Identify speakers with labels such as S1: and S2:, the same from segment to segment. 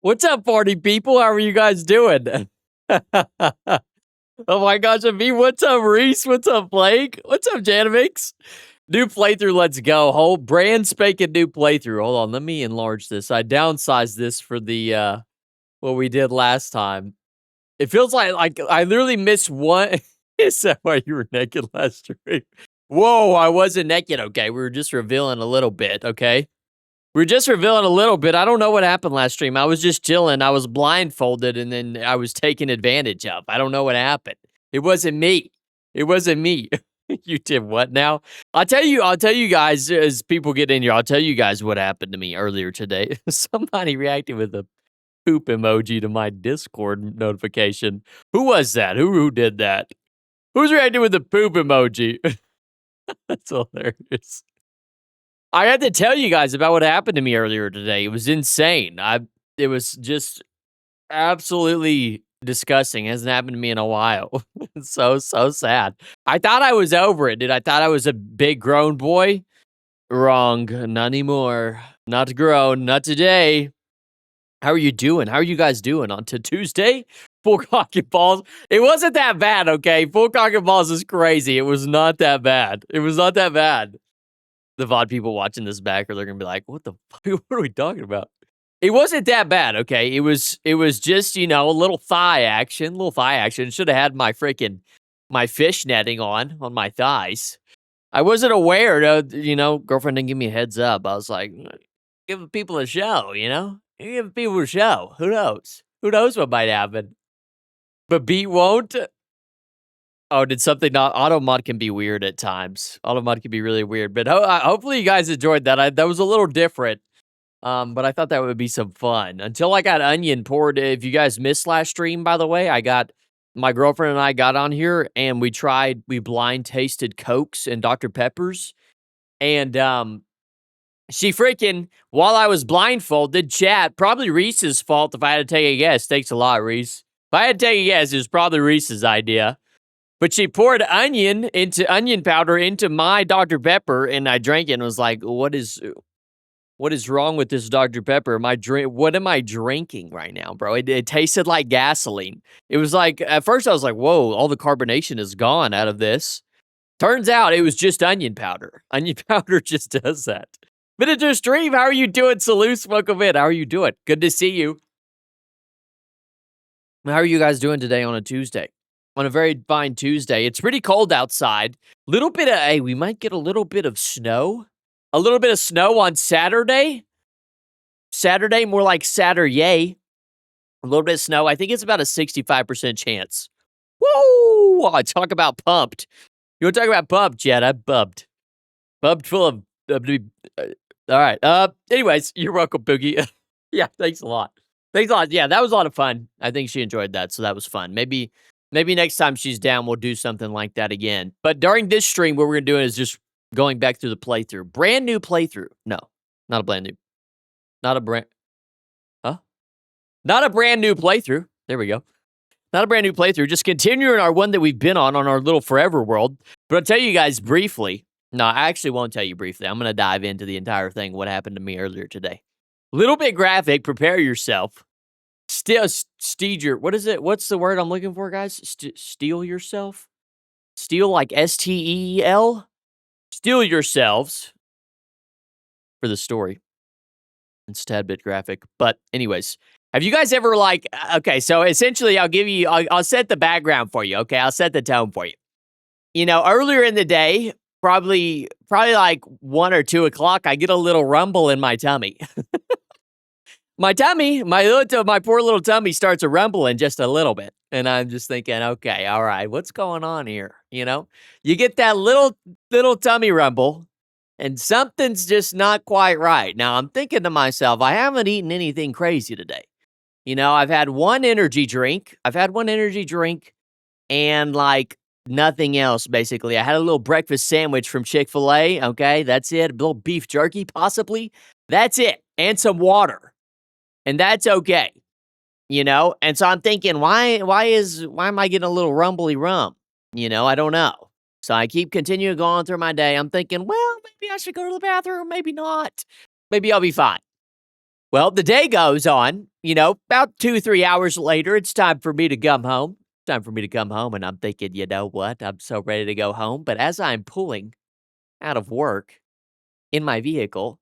S1: What's up, party people? How are you guys doing? Oh my gosh, me. What's up, Reese? What's up, Blake? What's up, Janimix? New playthrough, let's go. Whole brand spanking new playthrough. Hold on, let me enlarge this. I downsized this for the what we did last time. It feels like I literally missed one. Is that why you were naked last stream? Whoa, I wasn't naked. Okay, we were just revealing a little bit. Okay. We're just revealing a little bit. I don't know what happened last stream. I was just chilling. I was blindfolded, and then I was taken advantage of. I don't know what happened. It wasn't me. It wasn't me. You did what now? I'll tell you guys, as people get in here, I'll tell you guys what happened to me earlier today. Somebody reacted with a poop emoji to my Discord notification. Who was that? Who did that? Who's reacting with the poop emoji? That's hilarious. I had to tell you guys about what happened to me earlier today. It was insane. It was just absolutely disgusting. It hasn't happened to me in a while. It's so sad. I thought I was over it, dude. I thought I was a big grown boy. Wrong. Not anymore. Not grown. Not today. How are you doing? How are you guys doing on to Tuesday? Full cock and balls. It wasn't that bad, okay? Full cock and balls is crazy. It was not that bad. It was not that bad. The VOD people watching this back, or they're gonna be like, "What the fuck? What are we talking about?" It wasn't that bad, okay? It was just, a little thigh action, Should have had my fish netting on my thighs. I wasn't aware, girlfriend didn't give me a heads up. I was like, give people a show, give people a show. Who knows? Who knows what might happen? But beat won't. Oh, did something not? Auto mod can be weird at times. Auto mod can be really weird. But hopefully you guys enjoyed that. That was a little different. But I thought that would be some fun. Until I got onion poured. If you guys missed last stream, by the way, my girlfriend and I got on here and we blind tasted Cokes and Dr. Peppers. And she freaking, while I was blindfolded, chat, probably Reese's fault if I had to take a guess. Thanks a lot, Reese. If I had to take a guess, it was probably Reese's idea. But she poured onion powder into my Dr. Pepper, and I drank it and was like, what is wrong with this Dr. Pepper? What am I drinking right now, bro? It tasted like gasoline. It was like, at first I was like, whoa, all the carbonation is gone out of this. Turns out it was just onion powder. Onion powder just does that. Miniature stream, how are you doing? Salute, welcome in. How are you doing? Good to see you. How are you guys doing today on a Tuesday? On a very fine Tuesday. It's pretty cold outside. We might get a little bit of snow. A little bit of snow on Saturday. Saturday, more like Saturday. A little bit of snow. I think it's about a 65% chance. Woo! I talk about pumped. You want to talk about pumped, Jed? I'm bubbed. Bubbed full of... all right. Anyways, you're welcome, Boogie. Yeah, thanks a lot. Thanks a lot. Yeah, that was a lot of fun. I think she enjoyed that, so that was fun. Maybe next time she's down, we'll do something like that again. But during this stream, what we're going to do is just going back through the playthrough. Brand new playthrough. No, not a brand new. Not a brand new playthrough. There we go. Not a brand new playthrough. Just continuing our one that we've been on our little forever world. But I'll tell you guys briefly. No, I actually won't tell you briefly. I'm going to dive into the entire thing, what happened to me earlier today. Little bit graphic. Prepare yourself. What is it? What's the word I'm looking for, guys? Steal yourself? Steal like STEEL? Steal yourselves for the story. It's a tad bit graphic. But anyways, have you guys ever okay, so essentially I'll set the background for you, okay? I'll set the tone for you. Earlier in the day, probably like 1 or 2 o'clock, I get a little rumble in my tummy. My poor little tummy starts a rumbling just a little bit. And I'm just thinking, okay, all right, what's going on here? You get that little tummy rumble and something's just not quite right. Now I'm thinking to myself, I haven't eaten anything crazy today. I've had one energy drink. And nothing else, basically. I had a little breakfast sandwich from Chick-fil-A. Okay, that's it. A little beef jerky, possibly. That's it. And some water. And that's okay. And so I'm thinking, why am I getting a little rumbly rum? I don't know. So I keep continuing going through my day. I'm thinking, well, maybe I should go to the bathroom. Maybe not. Maybe I'll be fine. Well, the day goes on, you know, about 2, 3 hours later, it's time for me to come home. Time for me to come home, and I'm thinking, "You know what? I'm so ready to go home." But as I'm pulling out of work in my vehicle,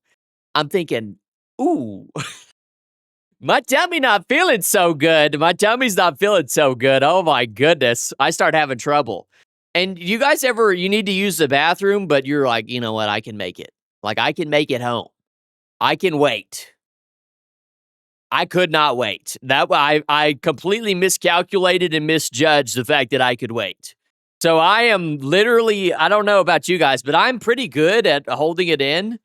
S1: I'm thinking, "Ooh, my tummy not feeling so good. My tummy's not feeling so good. Oh my goodness." I start having trouble. And you guys ever you need to use the bathroom, but you're like, "You know what? I can make it. Like, I can make it home. I can wait." I could not wait. That I completely miscalculated and misjudged the fact that I could wait. So I am literally, I don't know about you guys, but I'm pretty good at holding it in.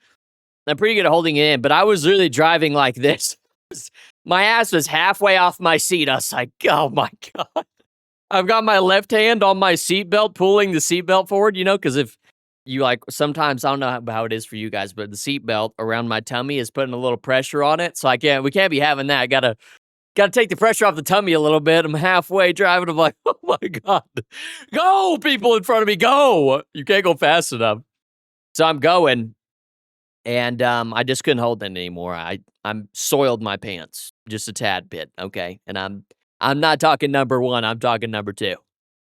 S1: I'm pretty good at holding it in, but I was really driving like this. My ass was halfway off my seat. I was like, oh my God. I've got my left hand on my seatbelt, pulling the seatbelt forward, you know, because if you like, sometimes I don't know how it is for you guys, but the seatbelt around my tummy is putting a little pressure on it. So we can't be having that. I gotta take the pressure off the tummy a little bit. I'm halfway driving. I'm like, oh my God, go people in front of me, go. You can't go fast enough. So I'm going. And I just couldn't hold it anymore. I'm soiled my pants just a tad bit, okay? And I'm not talking number 1, I'm talking number 2.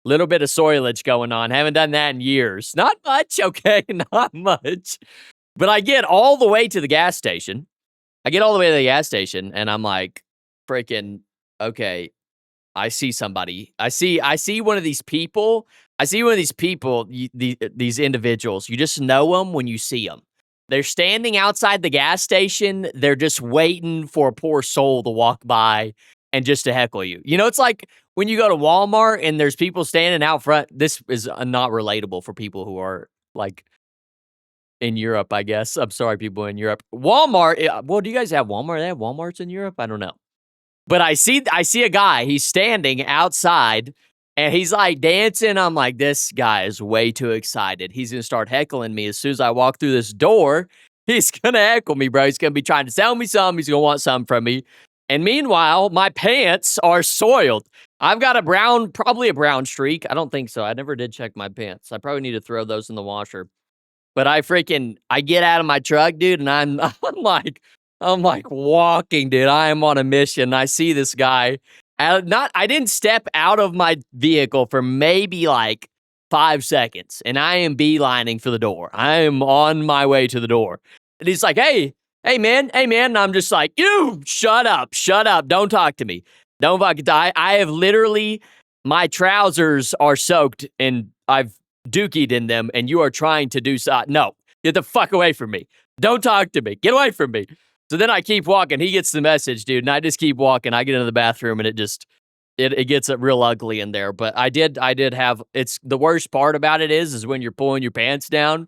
S1: Little bit of soilage going on. Haven't done that in years. Not much, okay? Not much. But I get all the way to the gas station. I get all the way to the gas station, and I'm like, freaking, okay, I see somebody. I see one of these people. I see one of these people, these individuals. You just know them when you see them. They're standing outside the gas station. They're just waiting for a poor soul to walk by and just to heckle you. You know, it's like when you go to Walmart and there's people standing out front. This is not relatable for people who are like in Europe, I guess. I'm sorry, people in Europe. Walmart. Well, do you guys have Walmart? They have Walmarts in Europe? I don't know. But I see a guy, he's standing outside, and he's, like, dancing. I'm like, "This guy is way too excited. He's gonna start heckling me as soon as I walk through this door. He's gonna heckle me, bro. He's gonna be trying to sell me something. He's gonna want something from me." And meanwhile, my pants are soiled. I've got probably a brown streak. I don't think so. I never did check my pants. I probably need to throw those in the washer. But I get out of my truck, dude, and I'm like walking, dude. I am on a mission. I see this guy. I didn't step out of my vehicle for maybe like 5 seconds, and I am beelining for the door. I am on my way to the door. And he's like, hey, man, hey, man. And I'm just like, you shut up, don't talk to me. Don't fucking die. I have literally, my trousers are soaked and I've dookied in them, and you are trying to do so. No, get the fuck away from me. Don't talk to me. Get away from me. So then I keep walking. He gets the message, dude, and I just keep walking. I get into the bathroom, and it gets real ugly in there. But I did have, it's the worst part about it is when you're pulling your pants down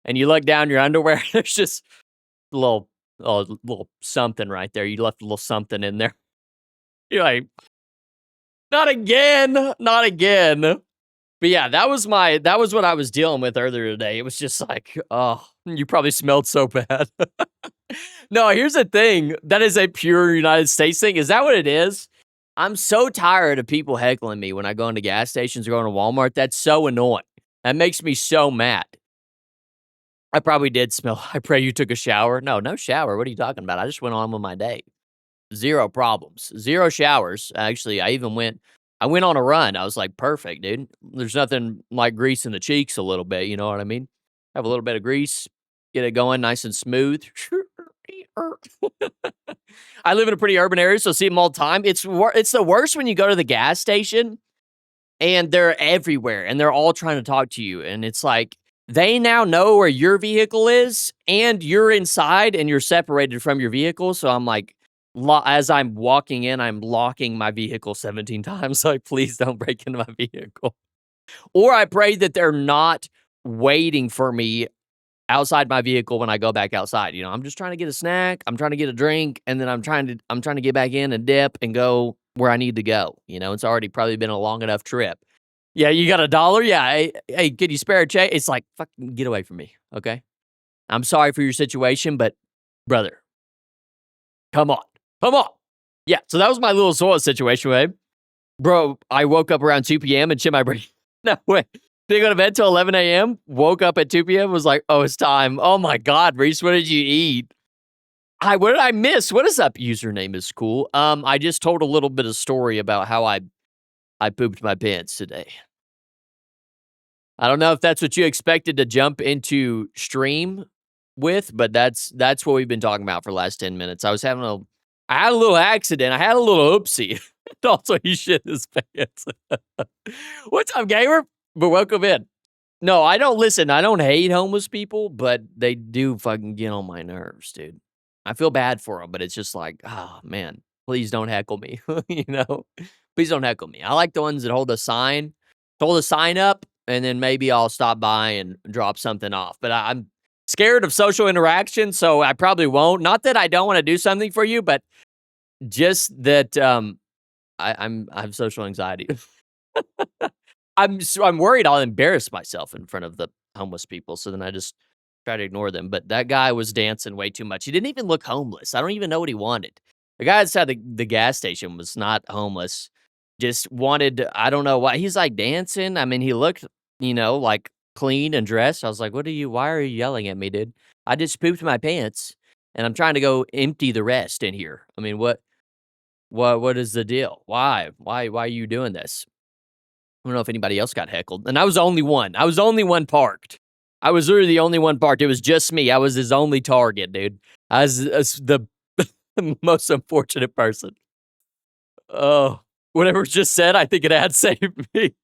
S1: and you look down your underwear, there's just a little something right there. You left a little something in there. You're like, not again, not again. But yeah, that was what I was dealing with earlier today. It was just like, oh, you probably smelled so bad. No, here's the thing. That is a pure United States thing. Is that what it is? I'm so tired of people heckling me when I go into gas stations or going to Walmart. That's so annoying. That makes me so mad. I probably did smell. I pray you took a shower. No shower. What are you talking about? I just went on with my day. Zero problems. Zero showers. Actually, I went on a run. I was like, perfect, dude. There's nothing like grease in the cheeks a little bit, you know what I mean? Have a little bit of grease, get it going nice and smooth. I live in a pretty urban area, so I see them all the time. It's the worst when you go to the gas station and they're everywhere and they're all trying to talk to you. And it's like, they now know where your vehicle is and you're inside and you're separated from your vehicle. So I'm like, as I'm walking in, I'm locking my vehicle 17 times. Like, please don't break into my vehicle. Or I pray that they're not waiting for me outside my vehicle when I go back outside. You know, I'm just trying to get a snack, I'm trying to get a drink, and then I'm trying to get back in and dip and go where I need to go. You know, it's already probably been a long enough trip. Yeah, you got $1? Yeah, hey, could you spare a change? It's like, fucking get away from me, okay? I'm sorry for your situation, but brother, come on. Come on. Yeah, so that was my little soil situation, babe. Bro, I woke up around 2 p.m. and shit my brain. No way. Didn't go to bed till 11 a.m. Woke up at 2 p.m. Was like, oh, it's time. Oh my God, Reese, what did you eat? Hi, what did I miss? What is up? Username is cool. I just told a little bit of story about how I pooped my pants today. I don't know if that's what you expected to jump into stream with, but that's what we've been talking about for the last 10 minutes. I had a little accident. I had a little oopsie. And also, he shit his pants. What's up, gamer? But welcome in. No, I don't listen. I don't hate homeless people, but they do fucking get on my nerves, dude. I feel bad for them, but it's just like, oh man, please don't heckle me. You know, please don't heckle me. I like the ones that hold a sign up, and then maybe I'll stop by and drop something off. But I'm scared of social interaction, so I probably won't. Not that I don't want to do something for you, but just that I have social anxiety. I'm worried I'll embarrass myself in front of the homeless people, so then I just try to ignore them, but that guy was dancing way too much. He didn't even look homeless. I don't even know what he wanted. The guy outside the gas station was not homeless, just wanted I don't know why he's, like, dancing. I mean, he looked, like, clean and dressed. I was like, why are you yelling at me, dude? I just pooped my pants, and I'm trying to go empty the rest in here. I mean, what is the deal? Why are you doing this? I don't know if anybody else got heckled, and I was the only one. I was the only one parked. I was literally the only one parked. It was just me. I was his only target, dude. I was the most unfortunate person. Oh, whatever was just said, I think it had saved me.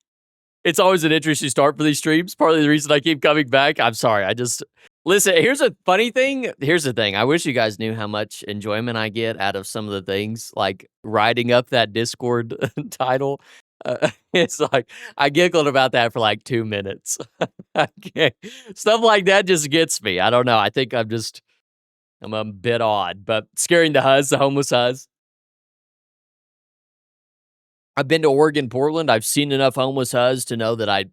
S1: It's always an interesting start for these streams. Partly the reason I keep coming back. I'm sorry. Listen, here's a funny thing. Here's the thing. I wish you guys knew how much enjoyment I get out of some of the things, like writing up that Discord title. It's like I giggled about that for like 2 minutes. I can't- Stuff like that just gets me. I don't know. I think I'm a bit odd, but scaring the homeless huz. I've been to Oregon, Portland. I've seen enough homeless huz to know that I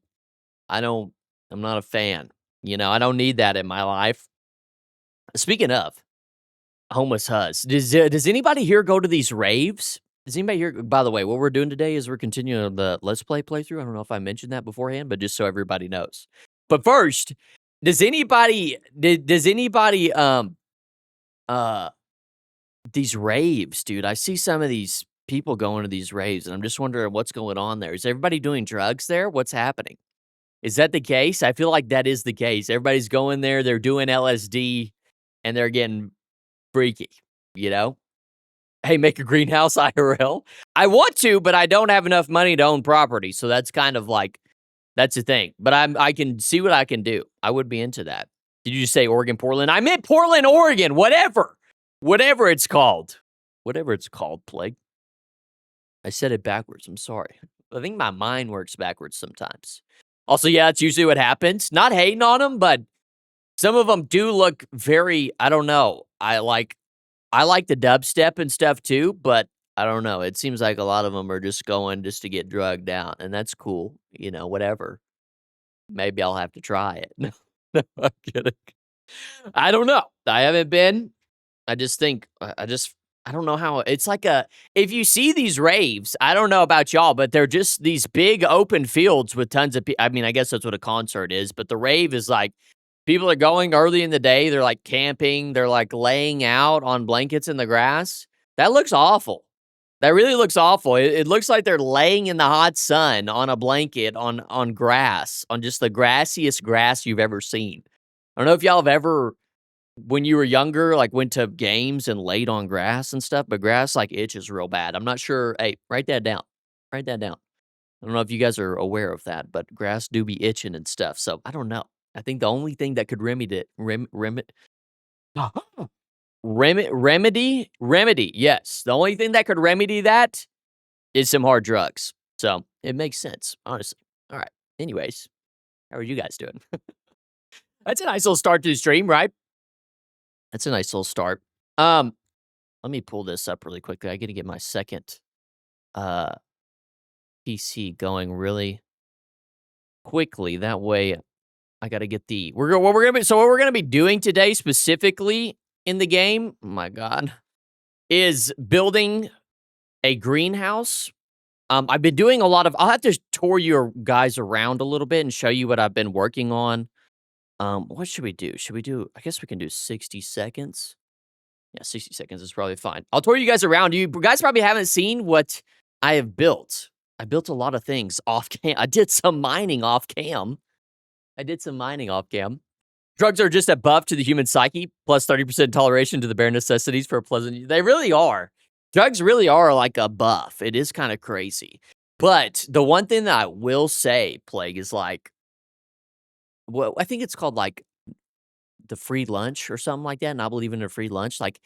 S1: don't I'm not a fan. I don't need that in my life. Speaking of homeless huz, does anybody here go to these raves? Does anybody here by the way, what we're doing today is we're continuing the Let's Play playthrough. I don't know if I mentioned that beforehand, but just so everybody knows. But first, does anybody uh these raves, dude? I see some of these people going to these raves, and I'm just wondering what's going on there. Is everybody doing drugs there? What's happening? Is that the case? I feel like that is the case. Everybody's going there, they're doing LSD, and they're getting freaky, you know? Hey, make a greenhouse IRL. I want to, but I don't have enough money to own property, so that's kind of like that's the thing. But I can see what I can do. I would be into that. Did you just say Oregon, Portland? I meant Portland, Oregon. Whatever. Whatever it's called. Whatever it's called, Plague. I said it backwards. I'm sorry. I think my mind works backwards sometimes. Also, yeah, that's usually what happens. Not hating on them, but some of them do look very, I don't know. I like the dubstep and stuff too, but I don't know. It seems like a lot of them are just going just to get drugged out, and that's cool. Whatever. Maybe I'll have to try it. No, I'm kidding. I don't know. I haven't been. I just think I don't know how it's like if you see these raves, I don't know about y'all, but they're just these big open fields with tons of people. I mean, I guess that's what a concert is, but the rave is like people are going early in the day, they're like camping, they're like laying out on blankets in the grass. That looks awful. That really looks awful. It looks like they're laying in the hot sun on a blanket on grass, on just the grassiest grass you've ever seen. I don't know if y'all have ever when you were younger, like, went to games and laid on grass and stuff, but grass, like, itches real bad. I'm not sure hey, write that down. Write that down. I don't know if you guys are aware of that, but grass do be itching and stuff, so I don't know. I think the only thing that could remedy it remedy, yes. The only thing that could remedy that is some hard drugs. So, it makes sense, honestly. Alright. Anyways, how are you guys doing? That's a nice little start to the stream, right? That's a nice little start. Let me pull this up really quickly. I gotta get my second uh PC going really quickly. That way I gotta get the what we're gonna be doing today specifically in the game, oh my god, is building a greenhouse. I've been doing a lot of I'll have to tour you guys around a little bit and show you what I've been working on. What should we do? I guess we can do 60 seconds. Yeah, 60 seconds is probably fine. I'll tour you guys around. You guys probably haven't seen what I have built. I built a lot of things off cam. I did some mining off cam. Drugs are just a buff to the human psyche, plus 30% toleration to the bare necessities for a pleasant. They really are. Drugs really are like a buff. It is kind of crazy. But the one thing that I will say, Plague, is like, well, I think it's called like the free lunch or something like that. And I believe in a free lunch. Like,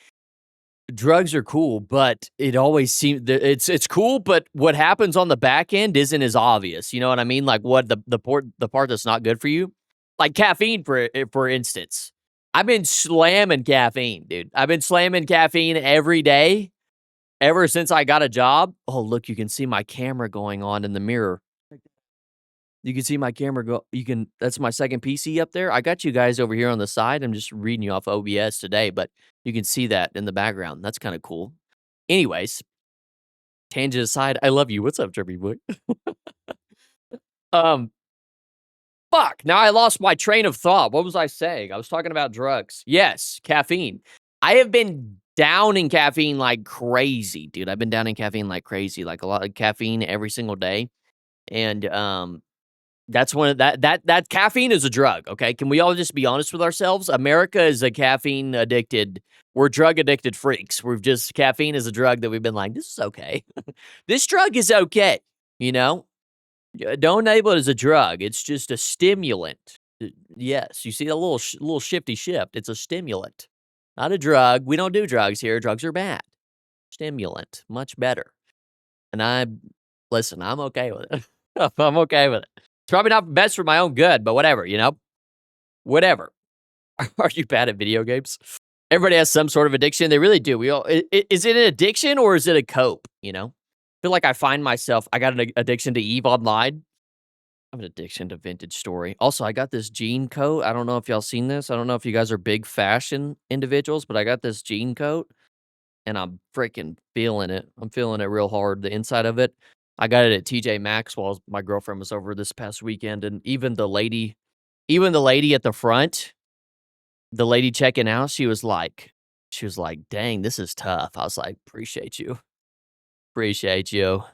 S1: drugs are cool, but it always seems it's cool, but what happens on the back end isn't as obvious. You know what I mean? Like what the part that's not good for you, like caffeine for instance. I've been slamming caffeine, dude. I've been slamming caffeine every day ever since I got a job. Oh, look, you can see my camera going on in the mirror. You can see my camera go. That's my second PC up there. I got you guys over here on the side. I'm just reading you off OBS today, but you can see that in the background. That's kind of cool. Anyways, tangent aside, I love you. What's up, Trippy boy? um, fuck. Now I lost my train of thought. What was I saying? I was talking about drugs. Yes, caffeine. I have been down in caffeine like crazy, dude. I've been down in caffeine like crazy, like a lot of caffeine every single day, and that's one of that caffeine is a drug, okay? Can we all just be honest with ourselves? America is a caffeine addicted. We're drug addicted freaks. We've just caffeine is a drug that we've been like, this is okay. This drug is okay, you know? Don't label it as a drug. It's just a stimulant. Yes, you see a little shifty shift. It's a stimulant, not a drug. We don't do drugs here. Drugs are bad. Stimulant, much better. And listen, I'm okay with it. I'm okay with it. It's probably not best for my own good, but whatever, you know? Whatever. Are you bad at video games? Everybody has some sort of addiction. They really do. Is it an addiction or is it a cope, you know? I feel like I find myself, I got an addiction to EVE Online. I have an addiction to Vintage Story. Also, I got this jean coat. I don't know if y'all seen this. I don't know if you guys are big fashion individuals, but I got this jean coat and I'm freaking feeling it. I'm feeling it real hard. The inside of it. I got it at TJ Maxx while my girlfriend was over this past weekend, and even the lady at the front, the lady checking out, she was like, "Dang, this is tough." I was like, "Appreciate you, appreciate you."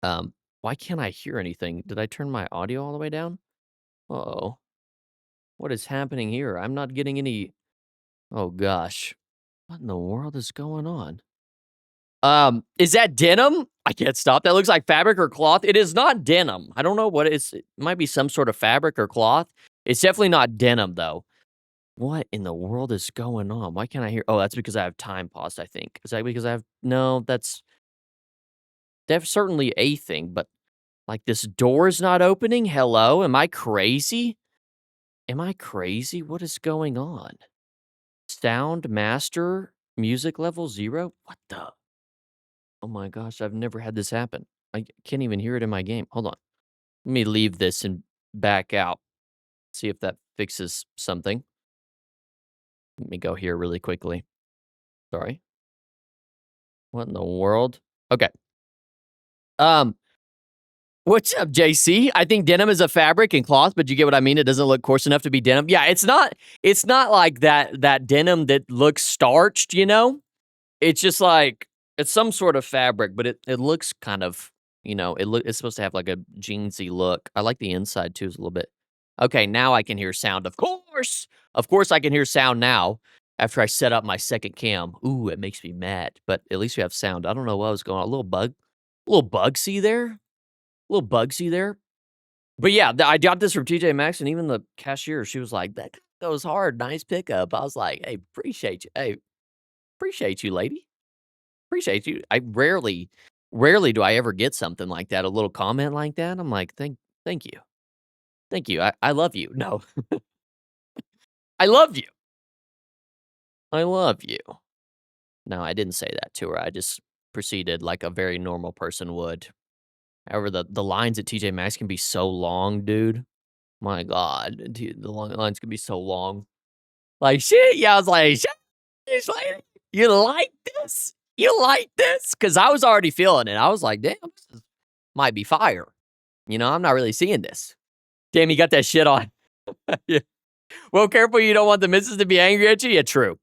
S1: Why can't I hear anything? Did I turn my audio all the way down? Uh-oh, what is happening here? I'm not getting any. Oh gosh, what in the world is going on? Is that denim? I can't stop. That looks like fabric or cloth. It is not denim. I don't know what it is. It might be some sort of fabric or cloth. It's definitely not denim, though. What in the world is going on? Why can't I hear? Oh, that's because I have time paused, I think. Is that because I have? No, that's certainly a thing, but like this door is not opening. Hello? Am I crazy? Am I crazy? What is going on? Sound master music level 0? What the? Oh my gosh, I've never had this happen. I can't even hear it in my game. Hold on. Let me leave this and back out. See if that fixes something. Let me go here really quickly. Sorry. What in the world? Okay. Um, what's up, JC? I think denim is a fabric and cloth, but you get what I mean? It doesn't look coarse enough to be denim. Yeah, it's not like that denim that looks starched, you know? It's just like it's some sort of fabric, but it looks kind of, you know, it's supposed to have like a jeansy look. I like the inside too, is a little bit. Okay, now I can hear sound. Of course. Of course I can hear sound now after I set up my second cam. Ooh, it makes me mad, but at least we have sound. I don't know what was going on. A little bugsy there. A little bugsy there. But yeah, I got this from TJ Maxx, and even the cashier, she was like, that goes hard. Nice pickup. I was like, hey, appreciate you. Hey, appreciate you, lady. Appreciate you. I rarely do I ever get something like that, a little comment like that. I'm like, thank you. Thank you. I love you. No. I love you. I love you. No, I didn't say that to her. I just proceeded like a very normal person would. However, the lines at TJ Maxx can be so long, dude. My God, dude, the lines can be so long. Like shit. Yeah, I was like, shit, it's like, you like this? You like this? Because I was already feeling it. I was like, damn, might be fire. You know, I'm not really seeing this. Damn, you got that shit on. Yeah. Well, careful, you don't want the missus to be angry at you. Yeah, true.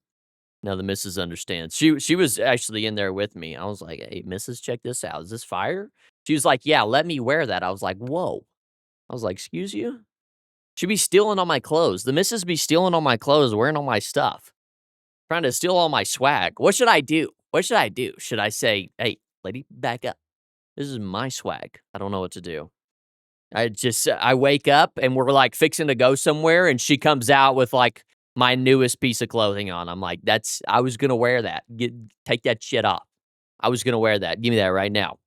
S1: No, the missus understands. She was actually in there with me. I was like, "Hey, missus, check this out. Is this fire?" She was like, "Yeah, let me wear that." I was like, "Whoa." I was like, "Excuse you?" She be stealing all my clothes. The missus be stealing all my clothes, wearing all my stuff, trying to steal all my swag. What should I do? What should I do? Should I say, "Hey, lady, back up. This is my swag." I don't know what to do. I wake up and we're, like, fixing to go somewhere, and she comes out with, like, my newest piece of clothing on. I'm like, I was gonna wear that. Take that shit off. I was gonna wear that. Give me that right now."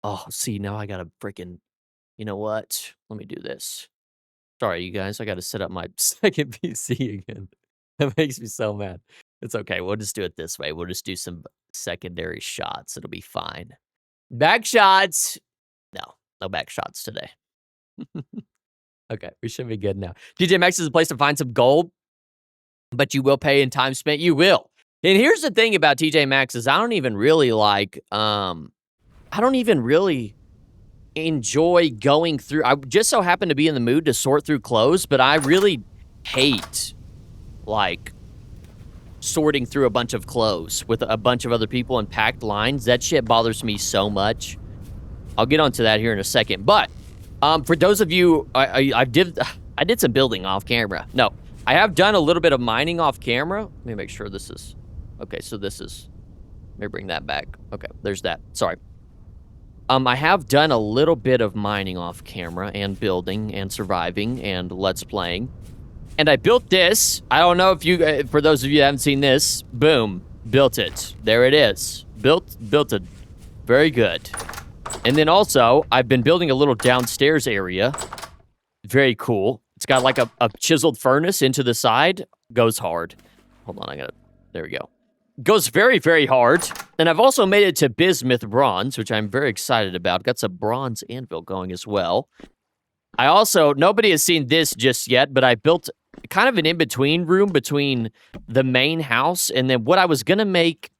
S1: Oh, see, now I gotta freaking you know what? Let me do this. Sorry, you guys, I gotta set up my second PC again. That makes me so mad. It's okay, we'll just do it this way. We'll just do some secondary shots. It'll be fine. Back shots! No, no back shots today. Okay, we should be good now. TJ Maxx is a place to find some gold, but you will pay in time spent. You will. And here's the thing about TJ Maxx is I don't even really enjoy going through. I just so happen to be in the mood to sort through clothes, but I really hate, like, sorting through a bunch of clothes with a bunch of other people in packed lines. That shit bothers me so much. I'll get onto that here in a second. But for those of you, I did some building off camera. No, I have done a little bit of mining off camera. Let me make sure this is okay. So this is. Let me bring that back. Okay, there's that. Sorry. I have done a little bit of mining off camera and building and surviving and let's playing. And I built this. I don't know if you, for those of you that haven't seen this, boom, built it. There it is. Built it. Very good. And then also, I've been building a little downstairs area. Very cool. It's got like a chiseled furnace into the side. Goes hard. Hold on, there we go. Goes very, very hard. And I've also made it to bismuth bronze, which I'm very excited about. Got some bronze anvil going as well. I also, nobody has seen this just yet, but I built kind of an in-between room between the main house and then what I was going to make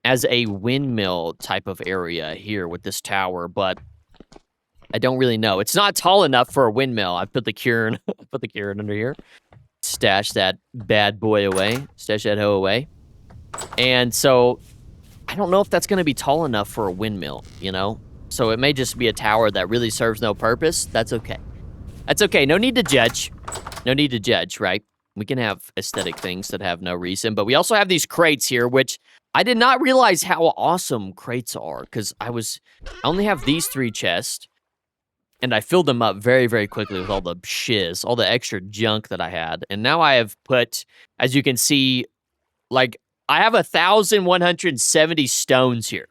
S1: as a windmill type of area here with this tower, but I don't really know. It's not tall enough for a windmill. I put the Kieran, under here. Stash that bad boy away. Stash that hoe away. And so, I don't know if that's going to be tall enough for a windmill, you know? So it may just be a tower that really serves no purpose. That's okay. That's okay. No need to judge. No need to judge, right? We can have aesthetic things that have no reason. But we also have these crates here, which I did not realize how awesome crates are. Because I only have these 3 chests. And I filled them up very, very quickly with all the shiz, all the extra junk that I had. And now I have put, as you can see, like, I have 1,170 stones here.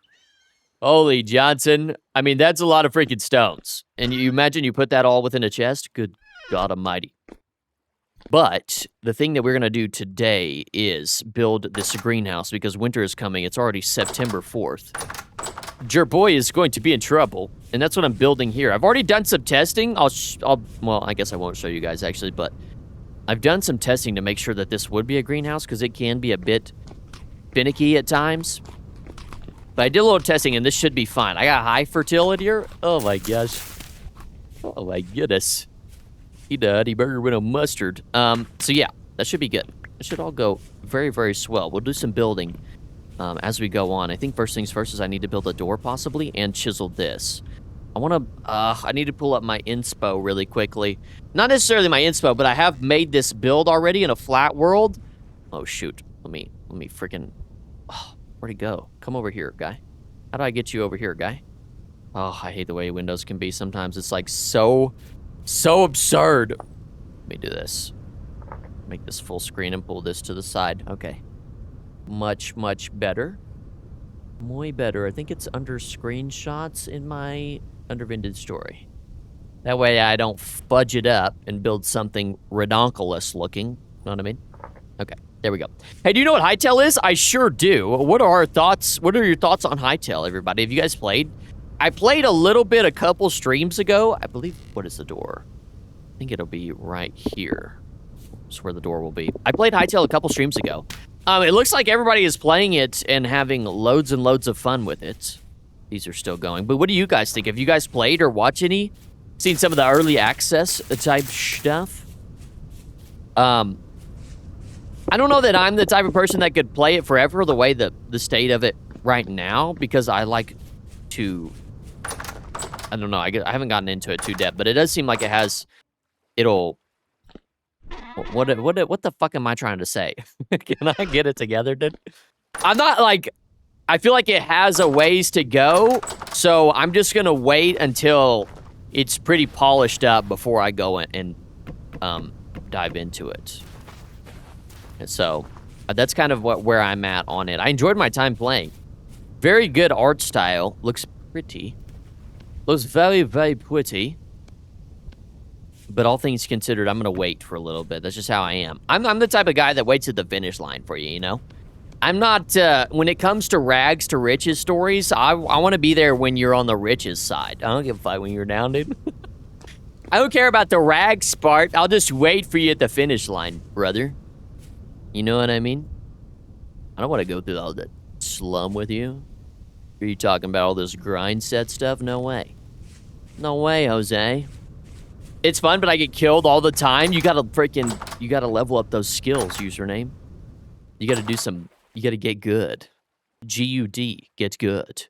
S1: Holy Johnson. I mean, that's a lot of freaking stones. And you imagine you put that all within a chest? Good God almighty. But the thing that we're going to do today is build this greenhouse because winter is coming. It's already September 4th. Your boy is going to be in trouble. And that's what I'm building here. I've already done some testing. Well, I guess I won't show you guys actually, but I've done some testing to make sure that this would be a greenhouse because it can be a bit finicky at times. But I did a little testing and this should be fine. I got high fertility here. Oh my gosh. Oh my goodness. Eat a Huddy Burger with no mustard. So yeah, that should be good. It should all go very, very swell. We'll do some building as we go on. I think first things first is I need to build a door possibly and chisel this. I need to pull up my inspo really quickly. Not necessarily my inspo, but I have made this build already in a flat world. Oh shoot. Let me freaking... Oh, where'd he go? Come over here, guy. How do I get you over here, guy? Oh, I hate the way Windows can be sometimes. It's like so absurd. Let me do this. Make this full screen and pull this to the side. Okay. Much, much better. Muy better. I think it's under screenshots in my under story. That way I don't fudge it up and build something redonkulous looking. Know what I mean? Okay. There we go. Hey, do you know what Hytale is? I sure do. What are our thoughts? What are your thoughts on Hytale, everybody? Have you guys played? I played a little bit a couple streams ago. I believe, what is the door? I think it'll be right here. That's where the door will be. I played Hytale a couple streams ago. It looks like everybody is playing it and having loads and loads of fun with it. These are still going. But what do you guys think? Have you guys played or watched any? Seen some of the early access type stuff? I I don't know that I'm the type of person that could play it forever the way the state of it right now, because I like to, I don't know, I haven't gotten into it too depth, but it does seem like it'll, what the fuck am I trying to say? Can I get it together, dude? I'm not like, I feel like it has a ways to go, so I'm just gonna wait until it's pretty polished up before I go in and dive into it. And so that's kind of where I'm at on it. I enjoyed my time playing. Very good art style. Looks pretty. Looks very, very pretty. But all things considered, I'm going to wait for a little bit. That's just how I am. I'm the type of guy that waits at the finish line for you, you know? I'm not, when it comes to rags to riches stories, I want to be there when you're on the riches side. I don't give a fuck when you're down, dude. I don't care about the rags part. I'll just wait for you at the finish line, brother. You know what I mean? I don't want to go through all that slum with you. Are you talking about all this grind set stuff? No way. No way, Jose. It's fun, but I get killed all the time. You gotta level up those skills, username. You gotta get good. G-U-D, get good.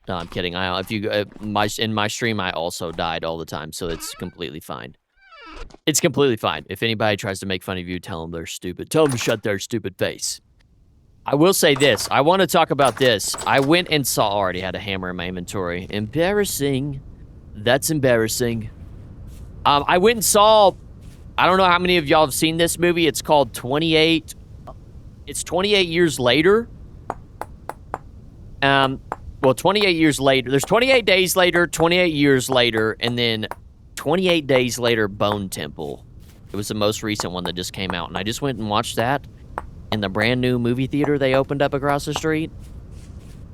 S1: No, I'm kidding. In my stream, I also died all the time, so it's completely fine. It's completely fine. If anybody tries to make fun of you, tell them they're stupid. Tell them to shut their stupid face. I will say this. I want to talk about this. I went and saw... already had a hammer in my inventory. Embarrassing. That's embarrassing. I went and saw... I don't know how many of y'all have seen this movie. It's called 28... It's 28 years later. Well, 28 years later. There's 28 days later, 28 years later, and then 28 days later, Bone Temple. It was the most recent one that just came out, and I just went and watched that in the brand new movie theater they opened up across the street.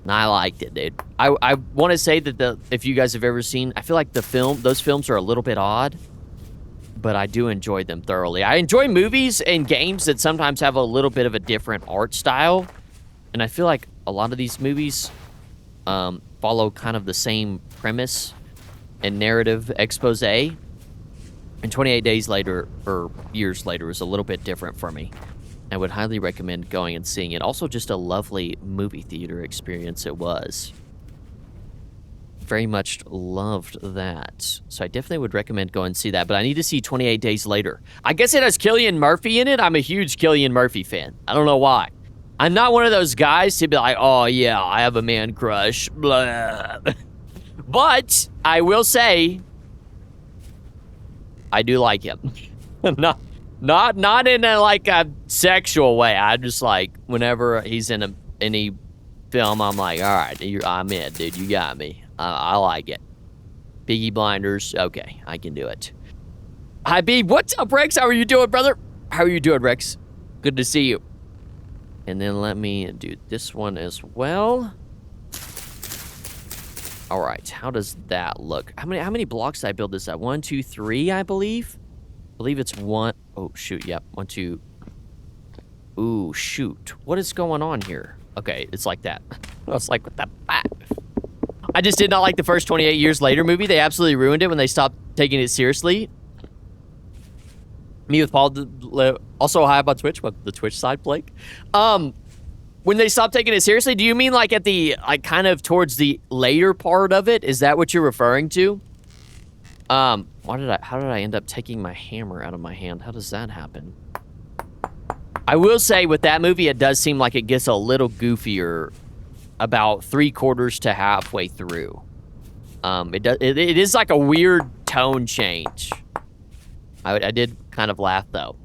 S1: And I liked it, dude. I want to say that if you guys have ever seen, I feel like those films are a little bit odd, but I do enjoy them thoroughly. I enjoy movies and games that sometimes have a little bit of a different art style, and I feel like a lot of these movies follow kind of the same premise and narrative expose. And 28 days later, or years later, is a little bit different for me. I would highly recommend going and seeing it. Also, just a lovely movie theater experience it was. Very much loved that. So I definitely would recommend going and see that, but I need to see 28 Days Later. I guess it has Cillian Murphy in it. I'm a huge Cillian Murphy fan. I don't know why. I'm not one of those guys to be like, oh yeah, I have a man crush, blah. But I will say, I do like him. Not in a sexual way. I just like, whenever he's in any film, I'm like, all right, I'm in, dude. You got me. I like it. Peaky Blinders, okay, I can do it. Hi, B. What's up, Rex? How are you doing, brother? How are you doing, Rex? Good to see you. And then let me do this one as well. All right, how does that look? How many blocks did I build this at? 1, 2, 3, I believe. I believe it's 1. Oh shoot, yep. 1, 2. Ooh, shoot. What is going on here? Okay, it's like that. I was like, what the fuck? I just did not like the first 28 Years Later movie. They absolutely ruined it when they stopped taking it seriously. Me with Paul, also hi about Twitch, but the Twitch side, Blake. When they stopped taking it seriously, do you mean like at the, kind of towards the later part of it? Is that what you're referring to? How did I end up taking my hammer out of my hand? How does that happen? I will say with that movie, it does seem like it gets a little goofier about 3/4 to halfway through. It is like a weird tone change. I did kind of laugh though.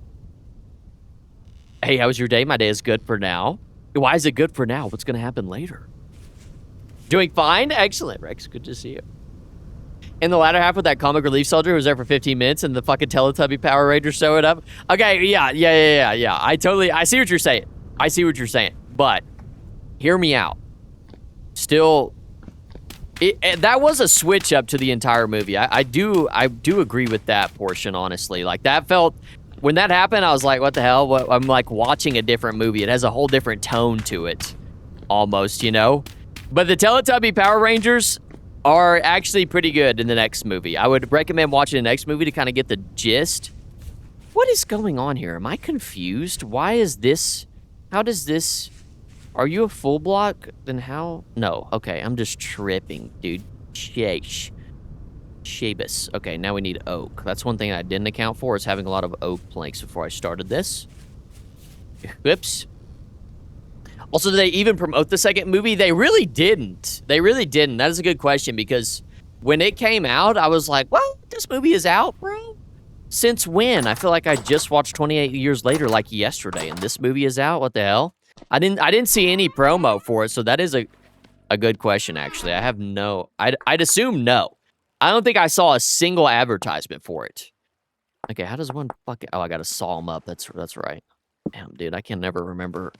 S1: Hey, how was your day? My day is good for now. Why is it good for now? What's gonna happen later? Doing fine? Excellent, Rex. Good to see you. In the latter half with that comic relief soldier who was there for 15 minutes and the fucking Teletubby Power Ranger showing up. Okay, yeah. I see what you're saying. I see what you're saying. But hear me out. Still, that was a switch up to the entire movie. I do agree with that portion, honestly. Like, that felt, when that happened, I was like, what the hell? I'm like watching a different movie. It has a whole different tone to it, almost, you know? But the Teletubby Power Rangers are actually pretty good in the next movie. I would recommend watching the next movie to kind of get the gist. What is going on here? Am I confused? Why is this... How does this... Are you a full block? Then how... No. Okay, I'm just tripping, dude. Sheesh. Shabus. Okay, now we need oak. That's one thing I didn't account for, is having a lot of oak planks before I started this. Whoops. Also, did they even promote the second movie? They really didn't. They really didn't. That is a good question, because when it came out, I was like, well, this movie is out, bro. Since when? I feel like I just watched 28 Years Later like yesterday, and this movie is out? What the hell? I didn't see any promo for it, so that is a good question, actually. I have no... I'd assume no. I don't think I saw a single advertisement for it. Okay, how does one fucking... Oh, I gotta saw them up. That's right. Damn, dude, I can never remember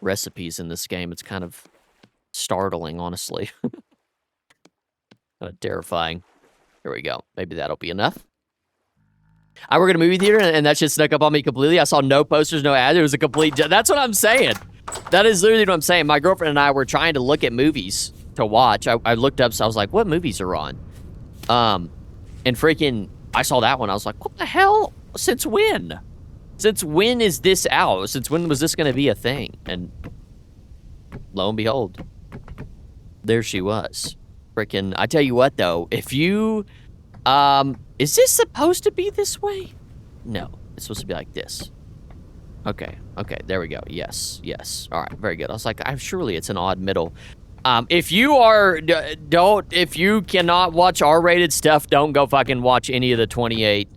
S1: recipes in this game. It's kind of startling, honestly. Terrifying. Here we go. Maybe that'll be enough. I work at a movie theater, and that shit snuck up on me completely. I saw no posters, no ads. It was a complete... That's what I'm saying. That is literally what I'm saying. My girlfriend and I were trying to look at movies to watch. I looked up, so I was like, what movies are on? And freaking... I saw that one. I was like, what the hell? Since when? Since when is this out? Since when was this going to be a thing? And lo and behold, there she was. Freaking, I tell you what, though, if you, is this supposed to be this way? No, it's supposed to be like this. Okay, there we go. Yes. All right, very good. I was like, surely it's an odd middle. If you are, if you cannot watch R-rated stuff, don't go fucking watch any of the 28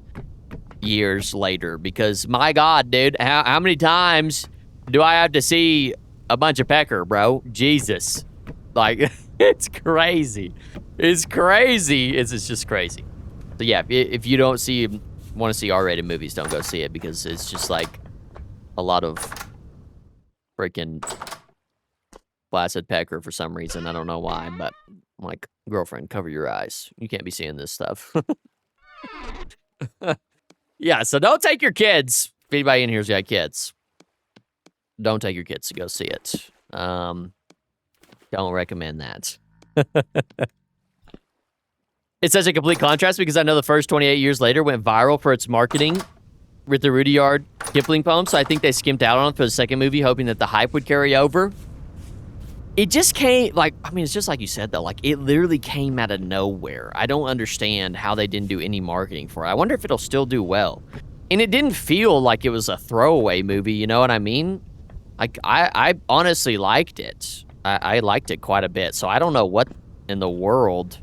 S1: Years Later, because my God, dude, how many times do I have to see a bunch of pecker, bro? Jesus. Like, it's crazy. It's crazy. It's just crazy. So yeah, if you don't want to see R-rated movies, don't go see it, because it's just like a lot of freaking flaccid pecker for some reason. I don't know why, but I'm like, girlfriend, cover your eyes. You can't be seeing this stuff. Yeah, so don't take your kids. If anybody in here's got kids, don't take your kids to go see it. Don't recommend that. It's such a complete contrast, because I know the first 28 Years Later went viral for its marketing with the Rudyard Kipling poem, so I think they skimped out on it for the second movie, hoping that the hype would carry over. It just came, like, I mean, it's just like you said, though. Like, it literally came out of nowhere. I don't understand how they didn't do any marketing for it. I wonder if it'll still do well. And it didn't feel like it was a throwaway movie, you know what I mean? Like, I honestly liked it. I liked it quite a bit, so I don't know what in the world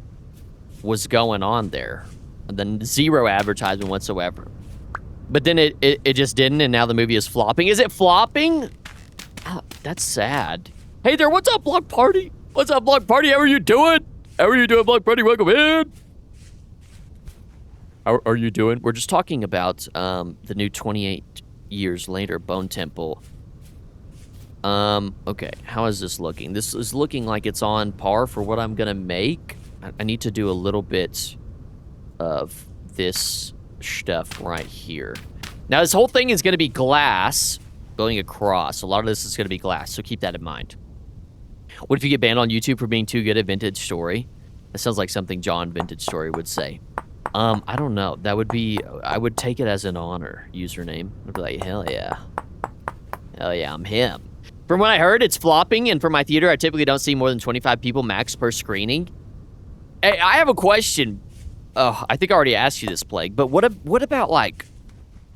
S1: was going on there. Then zero advertisement whatsoever. But then it just didn't, and now the movie is flopping. Is it flopping? Oh, that's sad. Hey there, what's up, Block Party? What's up, Block Party? How are you doing? How are you doing, Block Party? Welcome in. How are you doing? We're just talking about the new 28 Years Later Bone Temple. Okay, how is this looking? This is looking like it's on par for what I'm gonna make. I need to do a little bit of this stuff right here. Now, this whole thing is gonna be glass going across. A lot of this is gonna be glass, so keep that in mind. What if you get banned on YouTube for being too good at Vintage Story? That sounds like something John Vintage Story would say. I don't know. That would be... I would take it as an honor, username. I'd be like, hell yeah. Hell yeah, I'm him. From what I heard, it's flopping, and for my theater, I typically don't see more than 25 people max per screening. Hey, I have a question. Oh, I think I already asked you this, Plague, but what about, like...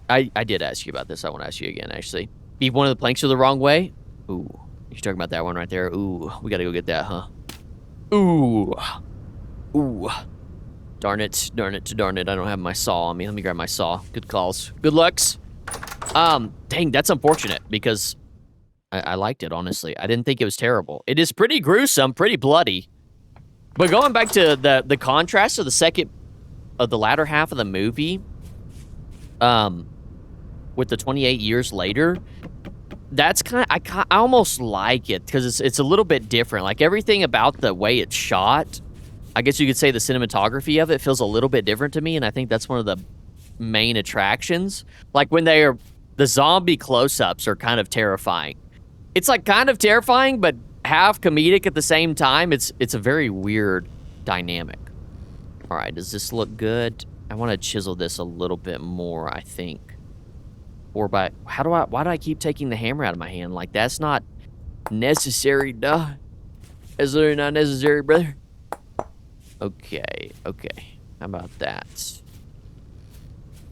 S1: I did ask you about this. I want to ask you again, actually. Be one of the planks are the wrong way? Ooh. You're talking about that one right there. Ooh, we gotta go get that, huh? Ooh. Ooh. Darn it. I don't have my saw on me. Let me grab my saw. Good calls. Good looks. Dang, that's unfortunate, because I liked it, honestly. I didn't think it was terrible. It is pretty gruesome, pretty bloody. But going back to the contrast of the latter half of the movie, with the 28 Years Later, that's kind of, I almost like it, because it's a little bit different. Like, everything about the way it's shot, I guess you could say the cinematography of it feels a little bit different to me, and I think that's one of the main attractions. Like, when the zombie close-ups are kind of terrifying. It's, like, kind of terrifying, but half comedic at the same time. It's a very weird dynamic. All right, does this look good? I want to chisel this a little bit more, I think. why do I keep taking the hammer out of my hand? Like, that's not necessary, duh. Is there not necessary, brother? Okay. How about that?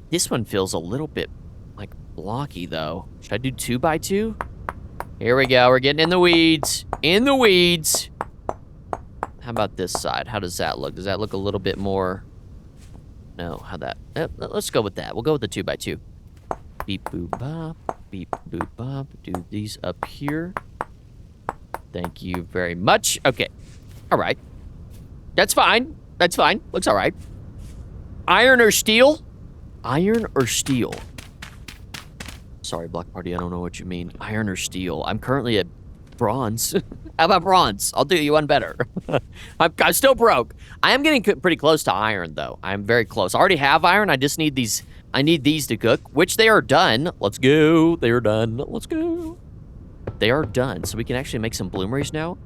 S1: This one feels a little bit, like, blocky, though. Should I do 2x2? Here we go. We're getting in the weeds. In the weeds. How about this side? How does that look? Does that look a little bit more... No, let's go with that. We'll go with the 2x2. Beep, boop, bop. Beep, boop, bop. Do these up here. Thank you very much. Okay. All right. That's fine. Looks all right. Iron or steel? Iron or steel? Sorry, Block Party, I don't know what you mean. Iron or steel? I'm currently at bronze. How about bronze? I'll do you one better. I'm still broke. I am getting pretty close to iron, though. I'm very close. I already have iron. I just need these. I need these to cook, which they are done. Let's go. They are done. Let's go. They are done, so we can actually make some bloomeries now.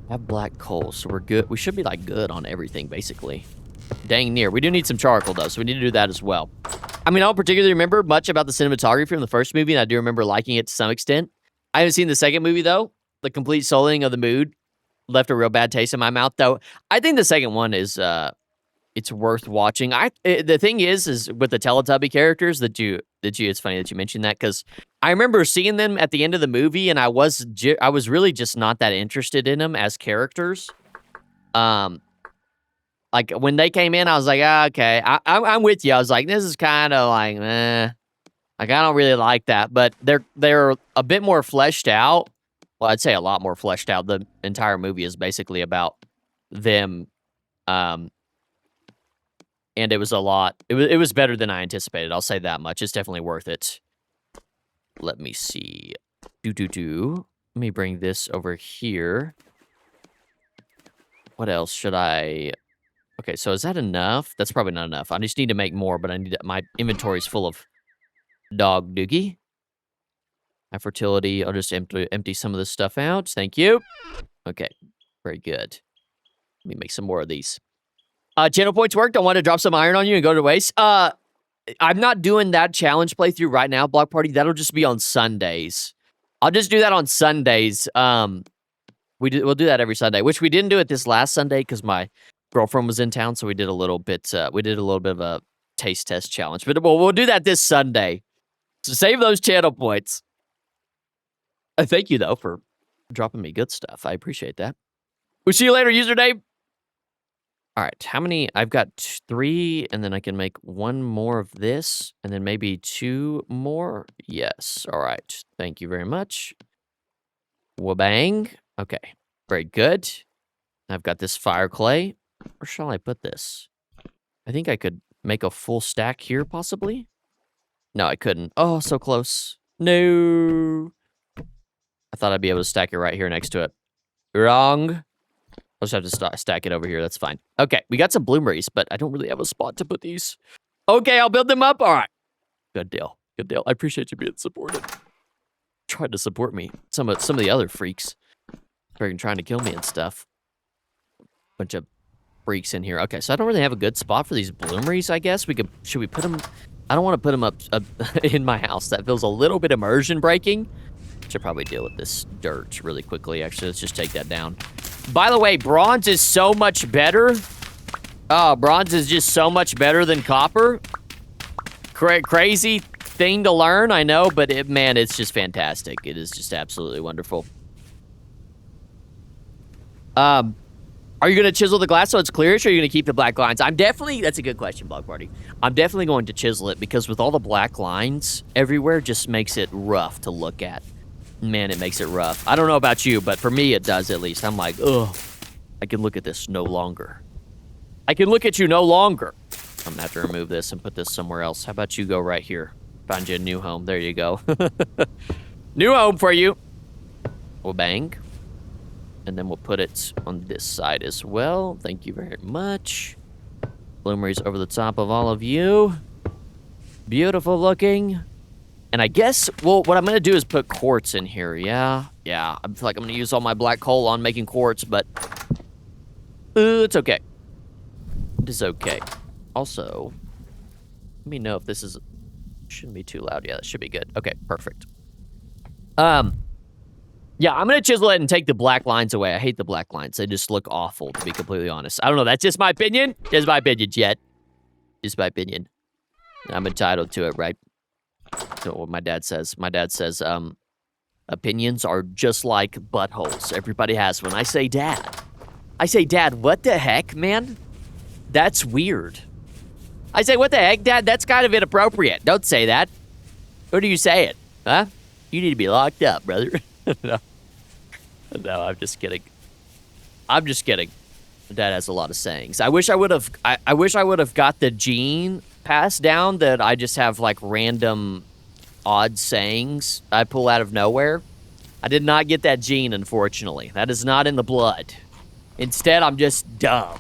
S1: Have black coal, so we're good. We should be, like, good on everything, basically. Dang near. We do need some charcoal, though, so we need to do that as well. I mean, I don't particularly remember much about the cinematography from the first movie, and I do remember liking it to some extent. I haven't seen the second movie, though. The complete souling of the mood left a real bad taste in my mouth, though. I think the second one is, it's worth watching. The thing is with the Teletubby characters it's funny that you mentioned that, because I remember seeing them at the end of the movie, and I was really just not that interested in them as characters. Like, when they came in, I was like, okay. I'm with you. I was like, this is kind of like, Like, I don't really like that. But they're a bit more fleshed out. Well, I'd say a lot more fleshed out. The entire movie is basically about them. And it was a lot. It was better than I anticipated. I'll say that much. It's definitely worth it. Let me see. Let me bring this over here. What else should I... Okay, so is that enough? That's probably not enough. I just need to make more, but I need my inventory's full of dog doogie. My fertility, I'll just empty some of this stuff out. Thank you. Okay, very good. Let me make some more of these. Channel points worked. I want to drop some iron on you and go to waste. I'm not doing that challenge playthrough right now, Block Party. That'll just be on Sundays. I'll just do that on Sundays. We'll do that every Sunday, which we didn't do it this last Sunday because my girlfriend was in town, so we did a little bit of a taste test challenge. But we'll do that this Sunday. So save those channel points. Thank you, though, for dropping me good stuff. I appreciate that. We'll see you later, username. All right, how many? I've got 3, and then I can make 1 more of this, and then maybe 2 more. Yes, all right. Thank you very much. Wabang. Okay, very good. I've got this fire clay. Where shall I put this? I think I could make a full stack here, possibly. No, I couldn't. Oh, so close. No. I thought I'd be able to stack it right here next to it. Wrong. I'll just have to stack it over here. That's fine. Okay, we got some bloomeries, but I don't really have a spot to put these. Okay, I'll build them up. All right. Good deal. Good deal. I appreciate you being supportive. Tried to support me. Some of the other freaks. Freaking trying to kill me and stuff. Bunch of freaks in here. Okay, so I don't really have a good spot for these bloomeries, I guess. Should we put them... I don't want to put them up in my house. That feels a little bit immersion breaking. Should probably deal with this dirt really quickly. Actually, let's just take that down. By the way, bronze is so much better. Oh, bronze is just so much better than copper. Crazy thing to learn, I know, but man, it's just fantastic. It is just absolutely wonderful. Are you going to chisel the glass so it's clearish, or are you going to keep the black lines? That's a good question, Block Party. I'm definitely going to chisel it, because with all the black lines everywhere, just makes it rough to look at. Man, it makes it rough. I don't know about you, but for me, it does at least. I'm like, ugh, I can look at this no longer. I can look at you no longer. I'm going to have to remove this and put this somewhere else. How about you go right here? Find you a new home. There you go. New home for you. We'll bang. And then we'll put it on this side as well. Thank you very much. Bloomeries over the top of all of you. Beautiful looking. And I guess, well, what I'm going to do is put quartz in here, yeah? Yeah, I feel like I'm going to use all my black coal on making quartz, but it's okay. It is okay. Also, let me know if this is Shouldn't be too loud. Yeah, that should be good. Okay, perfect. Yeah, I'm gonna chisel it and take the black lines away. I hate the black lines. They just look awful, to be completely honest. I don't know. That's just my opinion. Just my opinion, Jet. Just my opinion. I'm entitled to it, right? So what my dad says. My dad says, opinions are just like buttholes. Everybody has one. I say, Dad, what the heck, man? That's weird. I say, what the heck, Dad? That's kind of inappropriate. Don't say that. What are you saying? Huh? You need to be locked up, brother. No. No, I'm just kidding. I'm just kidding. Dad has a lot of sayings. I wish I would have got the gene passed down that I just have like random odd sayings I pull out of nowhere. I did not get that gene, unfortunately. That is not in the blood. Instead, I'm just dumb.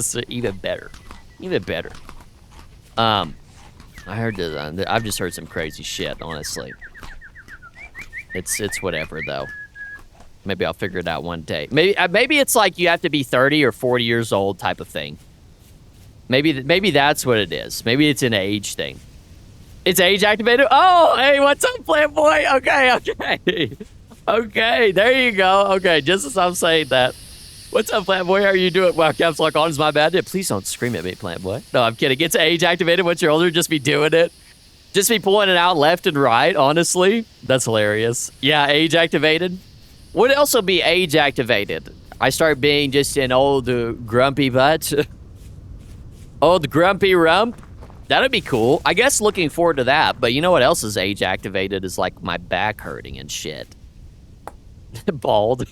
S1: So even better. Even better. I heard that. I've just heard some crazy shit, honestly. It's whatever, though. Maybe I'll figure it out one day. Maybe it's like you have to be 30 or 40 years old type of thing. Maybe that's what it is. Maybe it's an age thing. It's age activated? Oh, hey, what's up, Plant Boy? Okay. Okay, there you go. Okay, just as I'm saying that. What's up, Plant Boy? How are you doing? Wow, caps lock on is my bad. Yeah, please don't scream at me, Plant Boy. No, I'm kidding. It's age activated. Once you're older, just be doing it. Just be pulling it out left and right, honestly. That's hilarious. Yeah, age activated. Would also be age activated. I start being just an old grumpy butt. Old grumpy rump. That'd be cool. I guess looking forward to that. But you know what else is age activated is like my back hurting and shit. Bald.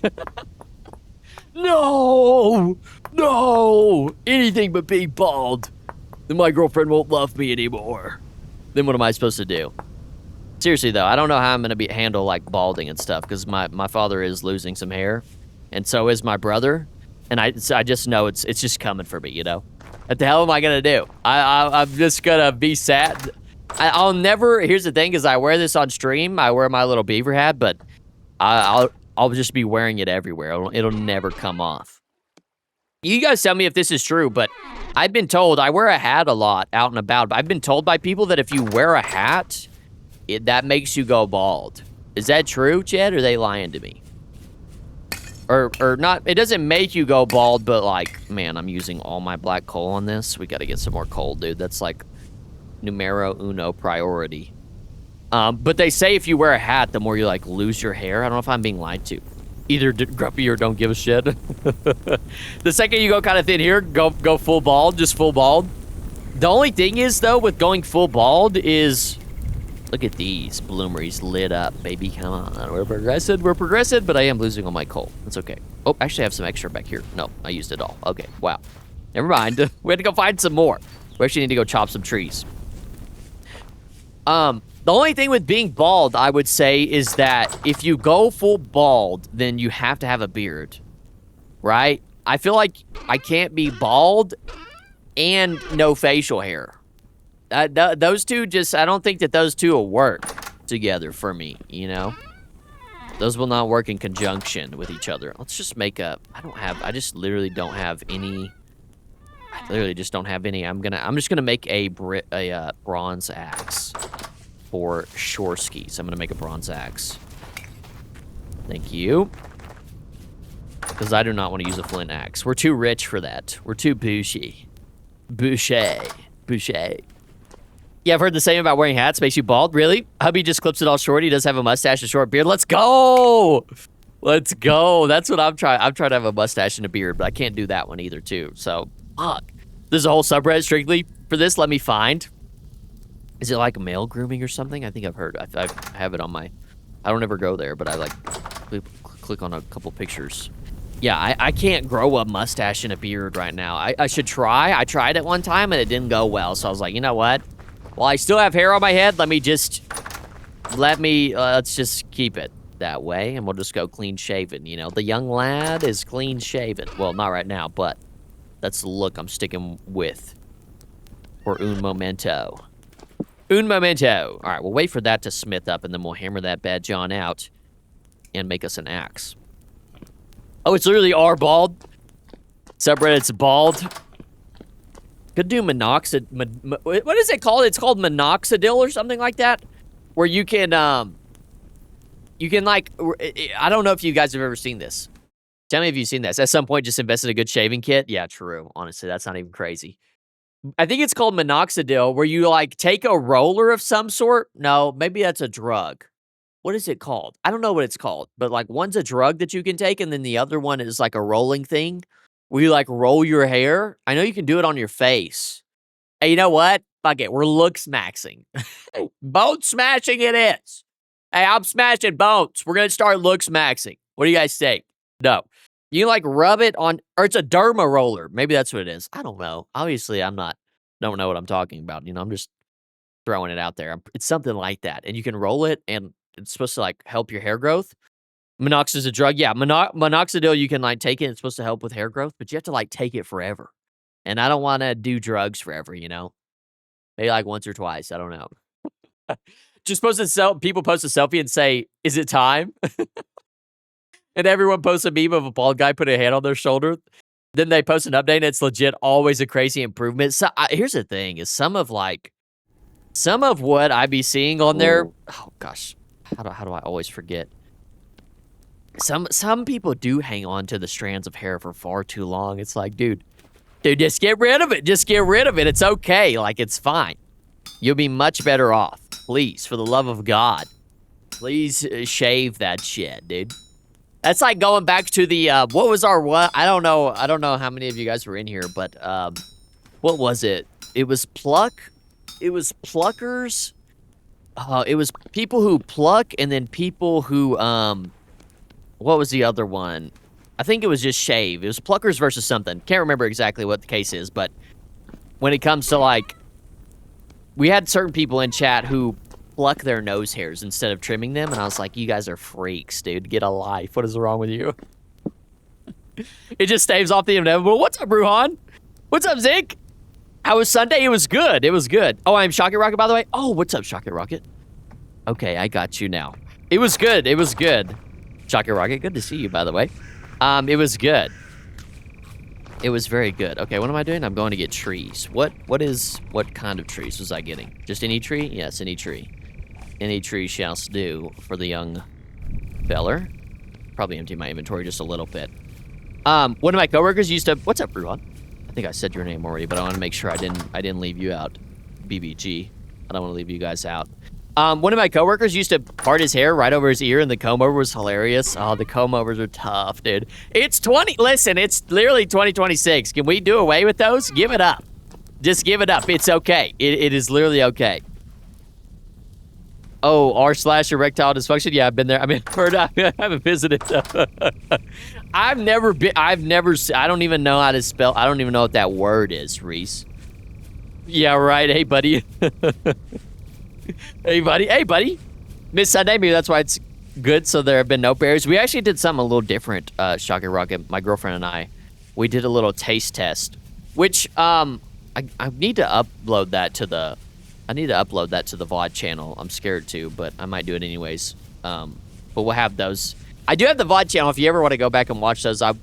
S1: No! Anything but being bald. Then my girlfriend won't love me anymore. Then what am I supposed to do? Seriously, though, I don't know how I'm going to handle, like, balding and stuff, because my father is losing some hair, and so is my brother, and I just know it's just coming for me, you know? What the hell am I going to do? I'm just going to be sad. I'll never... Here's the thing, is I wear this on stream. I wear my little Beevr hat, but I'll just be wearing it everywhere. It'll never come off. You guys tell me if this is true, but I've been told... I wear a hat a lot out and about, but I've been told by people that if you wear a hat... that makes you go bald. Is that true, Chad, or are they lying to me? Or not, it doesn't make you go bald, but like, man, I'm using all my black coal on this. We gotta get some more coal, dude. That's like numero uno priority. But they say if you wear a hat, the more you like lose your hair. I don't know if I'm being lied to. Either grumpy or don't give a shit. The second you go kind of thin here, go full bald, just full bald. The only thing is, though, with going full bald is... Look at these bloomeries lit up, baby. Come on. We're progressive, but I am losing all my coal. That's okay. Oh, actually, I have some extra back here. No, I used it all. Okay, wow. Never mind. We had to go find some more. We actually need to go chop some trees. The only thing with being bald, I would say, is that if you go full bald, then you have to have a beard, right? I feel like I can't be bald and no facial hair. Those two just, I don't think that those two will work together for me, you know? Those will not work in conjunction with each other. Let's just make a, I just literally don't have any, I'm just gonna make a bronze axe for shore skis. I'm gonna make a bronze axe. Thank you. Because I do not want to use a flint axe. We're too rich for that. We're too bougie. Boucher. Yeah, I've heard the same about wearing hats. Makes you bald. Really? Hubby just clips it all short. He does have a mustache and short beard. Let's go! Let's go. That's what I'm trying. I'm trying to have a mustache and a beard, but I can't do that one either, too. So, fuck. There's a whole subreddit strictly for this. Let me find. Is it like male grooming or something? I think I've heard. I have it on my... I don't ever go there, but I like click on a couple pictures. Yeah, I can't grow a mustache and a beard right now. I should try. I tried it one time, and it didn't go well. So I was like, you know what? Well, I still have hair on my head. Let's just keep it that way, and we'll just go clean shaven. You know, the young lad is clean shaven. Well, not right now, but that's the look I'm sticking with for un momento. Un momento. All right, we'll wait for that to smith up, and then we'll hammer that bad John out and make us an axe. Oh, it's literally R bald. Subreddit's bald. Could do minoxidil. What is it called? It's called minoxidil or something like that, where you can like, I don't know if you guys have ever seen this. Tell me if you've seen this. At some point, just invest in a good shaving kit. Yeah, true. Honestly, that's not even crazy. I think it's called minoxidil, where you like take a roller of some sort. No, maybe that's a drug. What is it called? I don't know what it's called, but like one's a drug that you can take, and then the other one is like a rolling thing where you like roll your hair. I know you can do it on your face. Hey, you know what? Fuck it. We're looks maxing. Bone smashing it is. Hey, I'm smashing bones. We're going to start looks maxing. What do you guys think? No. You like rub it on, or it's a derma roller. Maybe that's what it is. I don't know. Obviously, don't know what I'm talking about. You know, I'm just throwing it out there. It's something like that. And you can roll it, and it's supposed to like help your hair growth. Minox is a drug. Yeah, minoxidil, you can like take it. It's supposed to help with hair growth, but you have to like take it forever. And I don't want to do drugs forever, you know? Maybe like once or twice. I don't know. Just people post a selfie and say, "Is it time?" And everyone posts a meme of a bald guy putting a hand on their shoulder. Then they post an update, and it's legit always a crazy improvement. So here's the thing: is some of what I be seeing on there. Oh gosh, how do I always forget? Some people do hang on to the strands of hair for far too long. It's like, dude, just get rid of it. Just get rid of it. It's okay. Like, it's fine. You'll be much better off. Please, for the love of God, please shave that shit, dude. That's like going back to the, what was our what? I don't know how many of you guys were in here, but, what was it? It was pluckers. It was people who pluck, and then people who, what was the other one? I think it was just shave. It was pluckers versus something. Can't remember exactly what the case is, but when it comes to, like, we had certain people in chat who pluck their nose hairs instead of trimming them, and I was like, you guys are freaks, dude. Get a life. What is wrong with you? It just staves off the inevitable. What's up, Bruhan? What's up, Zink? How was Sunday? It was good. It was good. Oh, I'm Shocket Rocket, by the way. Oh, what's up, Shocket Rocket? Okay, I got you now. It was good. It was good. Shocket Rocket, good to see you, by the way. It was good. It was very good. Okay, what am I doing? I'm going to get trees. What kind of trees was I getting? Just any tree? Yes, any tree. Any tree shall do for the young feller. Probably empty my inventory just a little bit. One of my coworkers used to... What's up, Bruhan? I think I said your name already, but I want to make sure I didn't leave you out. BBG. I don't want to leave you guys out. One of my coworkers used to part his hair right over his ear, and the comb over was hilarious. Oh, the comb overs are tough, dude. Listen, it's literally 2026. Can we do away with those? Give it up. Just give it up. It's okay. It is literally okay. Oh, r/erectile dysfunction. Yeah, I've been there. I mean, I haven't visited. I've never been. I don't even know how to spell. I don't even know what that word is, Reese. Yeah, right. Hey, buddy. Hey, buddy. Hey, buddy. Miss Sunday, maybe that's why it's good, so there have been no berries. We actually did something a little different, Shocker Rocket, my girlfriend and I. We did a little taste test, which, I need to upload that to the... VOD channel. I'm scared to, but I might do it anyways. But we'll have those. I do have the VOD channel. If you ever want to go back and watch those, I've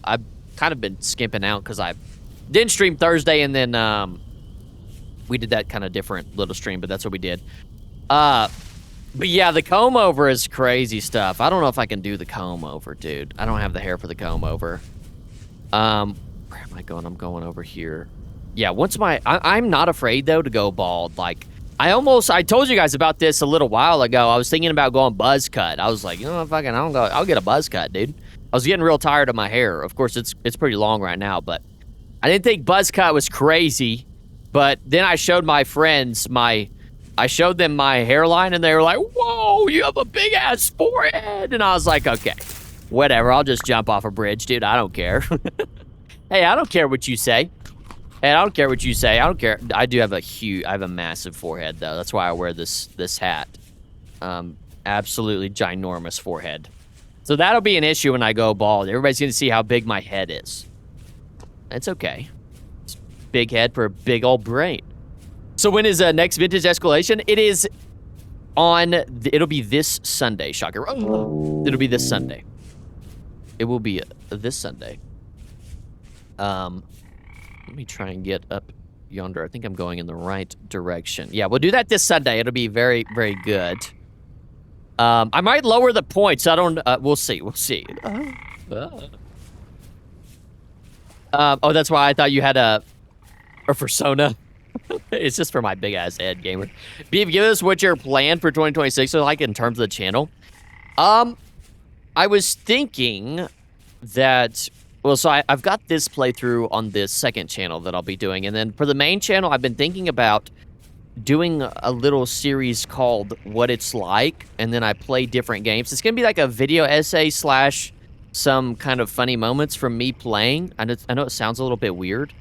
S1: kind of been skimping out because I didn't stream Thursday, and then we did that kind of different little stream, but that's what we did. But yeah, the comb over is crazy stuff. I don't know if I can do the comb over, dude. I don't have the hair for the comb over. Where am I going? I'm going over here. Yeah, I'm not afraid though to go bald. Like, I told you guys about this a little while ago. I was thinking about going buzz cut. I was like, you know, I'll get a buzz cut, dude. I was getting real tired of my hair. Of course, it's pretty long right now, but I didn't think buzz cut was crazy. But then I showed my friends I showed them my hairline, and they were like, whoa, you have a big-ass forehead. And I was like, okay, whatever. I'll just jump off a bridge, dude. I don't care. Hey, I don't care what you say. Hey, I don't care what you say. I don't care. I have a massive forehead, though. That's why I wear this hat. Absolutely ginormous forehead. So that'll be an issue when I go bald. Everybody's going to see how big my head is. It's okay. It's big head for a big old brain. So when is next Vintage Escalation? It is it'll be this Sunday, Shocker. It'll be this Sunday. It will be this Sunday. Let me try and get up yonder. I think I'm going in the right direction. Yeah, we'll do that this Sunday. It'll be very, very good. I might lower the points. I don't... we'll see. We'll see. Oh, that's why I thought you had a persona. It's just for my big-ass head, gamer. Beevr, give us what your plan for 2026 is like in terms of the channel. I was thinking that... Well, so I've got this playthrough on this second channel that I'll be doing. And then for the main channel, I've been thinking about doing a little series called What It's Like. And then I play different games. It's going to be like a video essay / some kind of funny moments from me playing. I know it sounds a little bit weird.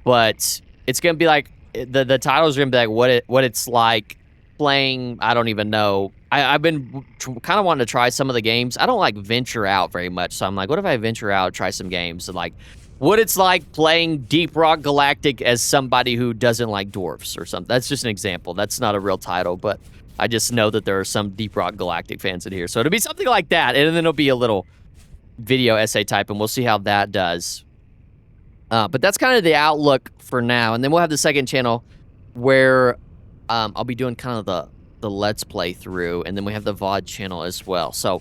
S1: But it's going to be like... The titles are going to be like what it's like playing... I don't even know... I've been kind of wanting to try some of the games. I don't, like, venture out very much, so I'm like, what if I venture out, try some games? And, like, what it's like playing Deep Rock Galactic as somebody who doesn't like dwarfs or something. That's just an example. That's not a real title, but I just know that there are some Deep Rock Galactic fans in here. So it'll be something like that, and then it'll be a little video essay type, and we'll see how that does. But that's kind of the outlook for now, and then we'll have the second channel where I'll be doing kind of the Let's Play through, and then we have the VOD channel as well. So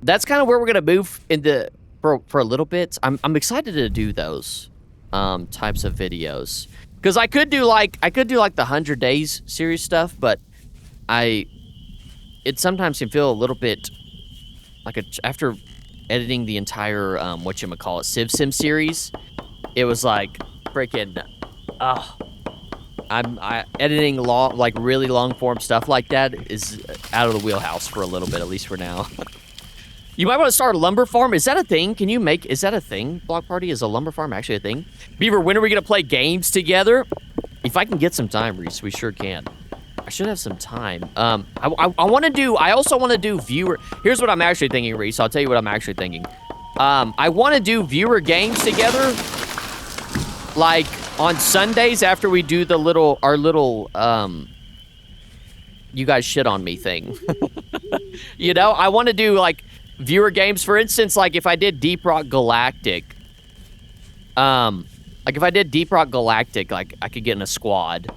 S1: that's kind of where we're gonna move into for a little bit. I'm excited to do those types of videos because I could do like the 100 Days series stuff, but it sometimes can feel a little bit like after editing the entire whatchamacallit Civ Sim series, it was like freaking I editing really long form stuff like that is out of the wheelhouse for a little bit, at least for now. You might want to start a lumber farm. Is that a thing? Is that a thing? Block Party, is a lumber farm actually a thing? Beevr, when are we gonna play games together? If I can get some time, Reese, we sure can. I should have some time. I also want to do viewer. Here's what I'm actually thinking, Reese. I'll tell you what I'm actually thinking. I want to do viewer games together, like on Sundays after we do our little you guys shit on me thing. You know, I want to do like viewer games. For instance, like if I did Deep Rock Galactic, like I could get in a squad,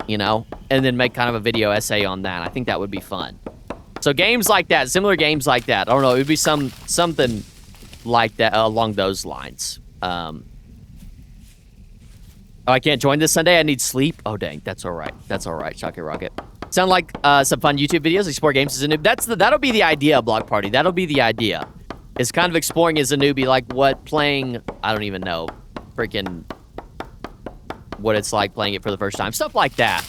S1: you know, and then make kind of a video essay on that. I think that would be fun. So games like that, similar games like that. I don't know, it would be something like that along those lines. Oh, I can't join this Sunday. I need sleep. Oh, dang. That's all right. That's all right, Shocky Rocket. Sound like some fun YouTube videos, explore games as a noob. That'll be the idea, Block Party. That'll be the idea. Is kind of exploring as a newbie, like playing, I don't even know, freaking what it's like playing it for the first time. Stuff like that.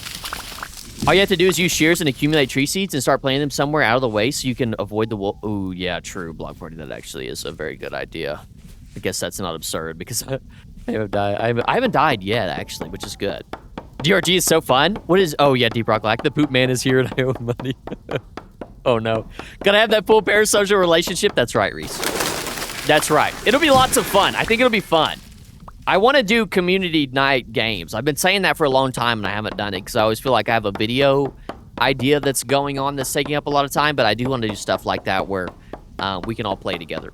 S1: All you have to do is use shears and accumulate tree seeds and start planting them somewhere out of the way so you can avoid the wolf. Ooh, yeah, true, Block Party. That actually is a very good idea. I guess that's not absurd because I haven't died. I haven't died yet, actually, which is good. DRG is so fun. What is... Oh, yeah, Deep Rock Black. The poop man is here and I owe money. Oh, no. Gonna have that full parasocial relationship? That's right, Reese. That's right. It'll be lots of fun. I think it'll be fun. I want to do community night games. I've been saying that for a long time and I haven't done it because I always feel like I have a video idea that's going on that's taking up a lot of time, but I do want to do stuff like that where we can all play together.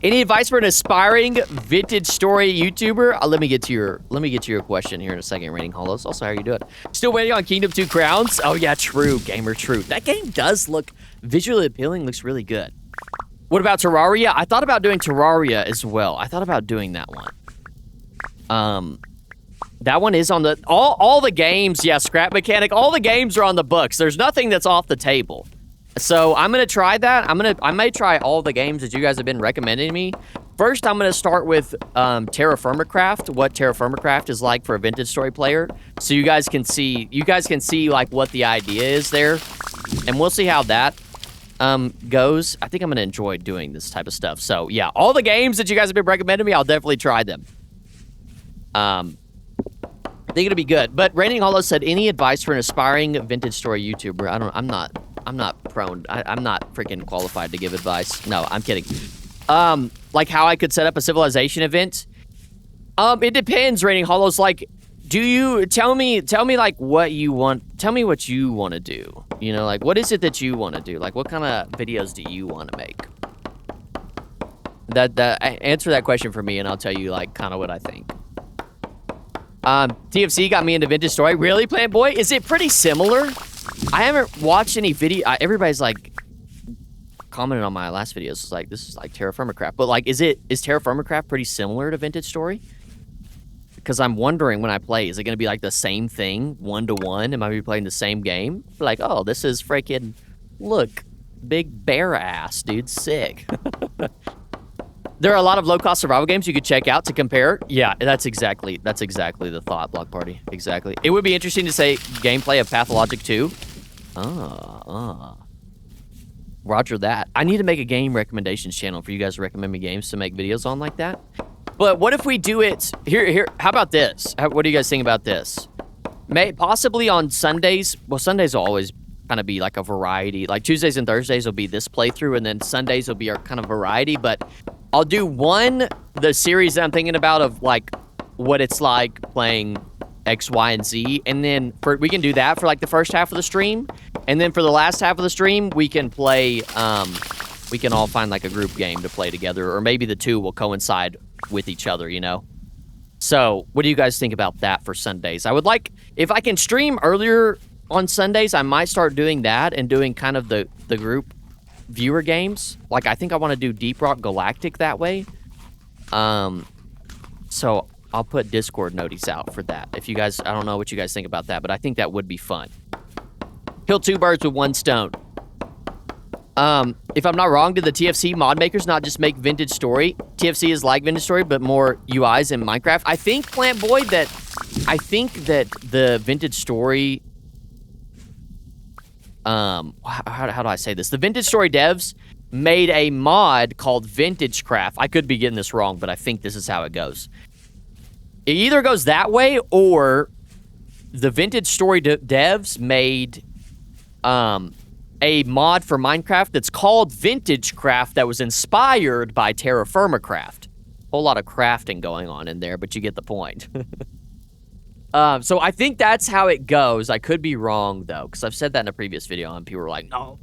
S1: Any advice for an aspiring vintage story YouTuber? Let me get to your question here in a second, Raining Hollows. Also, how are you doing? Still waiting on Kingdom 2 Crowns? Oh yeah, true, gamer, true. That game does look visually appealing, looks really good. What about Terraria? I thought about doing Terraria as well. I thought about doing that one. That one is on the all the games, yeah, scrap mechanic, all the games are on the books. There's nothing that's off the table. So I'm gonna try that. I may try all the games that you guys have been recommending me. First, I'm gonna start with Terra Firma Craft, what Terra Firma Craft is like for a vintage story player, so you guys can see like what the idea is there, and we'll see how that goes. I think I'm gonna enjoy doing this type of stuff. So yeah, all the games that you guys have been recommending me, I'll definitely try them. I think it'll be good. But Raining Hollow said, any advice for an aspiring vintage story YouTuber? I'm not freaking qualified to give advice. No, I'm kidding. Like how I could set up a civilization event. It depends, Raining Hollows. Like, do you tell me like what you want? Tell me what you want to do. You know, like what is it that you want to do? Like what kind of videos do you want to make? Answer that question for me, and I'll tell you like kind of what I think. TFC got me into Vintage Story. Really, Plant Boy? Is it pretty similar? I haven't watched any video. Everybody's like commented on my last videos. It's like, this is like Terra Firma Craft. But like, is Terra Firma Craft pretty similar to Vintage Story? Because I'm wondering when I play, is it going to be like the same thing, 1-to-1? Am I going to be playing the same game? Like, oh, this is freaking, look, big bear ass, dude, sick. There are a lot of low-cost survival games you could check out to compare. Yeah, that's exactly the thought, Block Party. Exactly. It would be interesting to say gameplay of Pathologic 2. Roger that. I need to make a game recommendations channel for you guys to recommend me games to make videos on like that. But what if we do it here? How about this? What do you guys think about this? Possibly on Sundays. Well, Sundays will always kind of be like a variety. Like Tuesdays and Thursdays will be this playthrough, and then Sundays will be our kind of variety. But I'll do the series that I'm thinking about of like what it's like playing X, Y, and Z, and then we can do that for like the first half of the stream, and then for the last half of the stream we can play. We can all find like a group game to play together, or maybe the two will coincide with each other, you know? So what do you guys think about that for Sundays? I would like, if I can stream earlier on Sundays, I might start doing that and doing kind of the group viewer games. Like, I think I want to do Deep Rock Galactic that way. So I'll put Discord notice out for that. If you guys, I don't know what you guys think about that, but I think that would be fun. Kill 2 birds with 1 stone. If I'm not wrong, did the TFC mod makers not just make Vintage Story? TFC is like Vintage Story, but more UIs in Minecraft. I think, Plant Boy, that the Vintage Story, how do I say this? The Vintage Story devs made a mod called Vintage Craft. I could be getting this wrong, but I think this is how it goes. It either goes that way, or the Vintage Story devs made, a mod for Minecraft that's called Vintage Craft that was inspired by Terra Firma Craft. Whole lot of crafting going on in there, but you get the point. So I think that's how it goes. I could be wrong, though, because I've said that in a previous video, and people were like, no.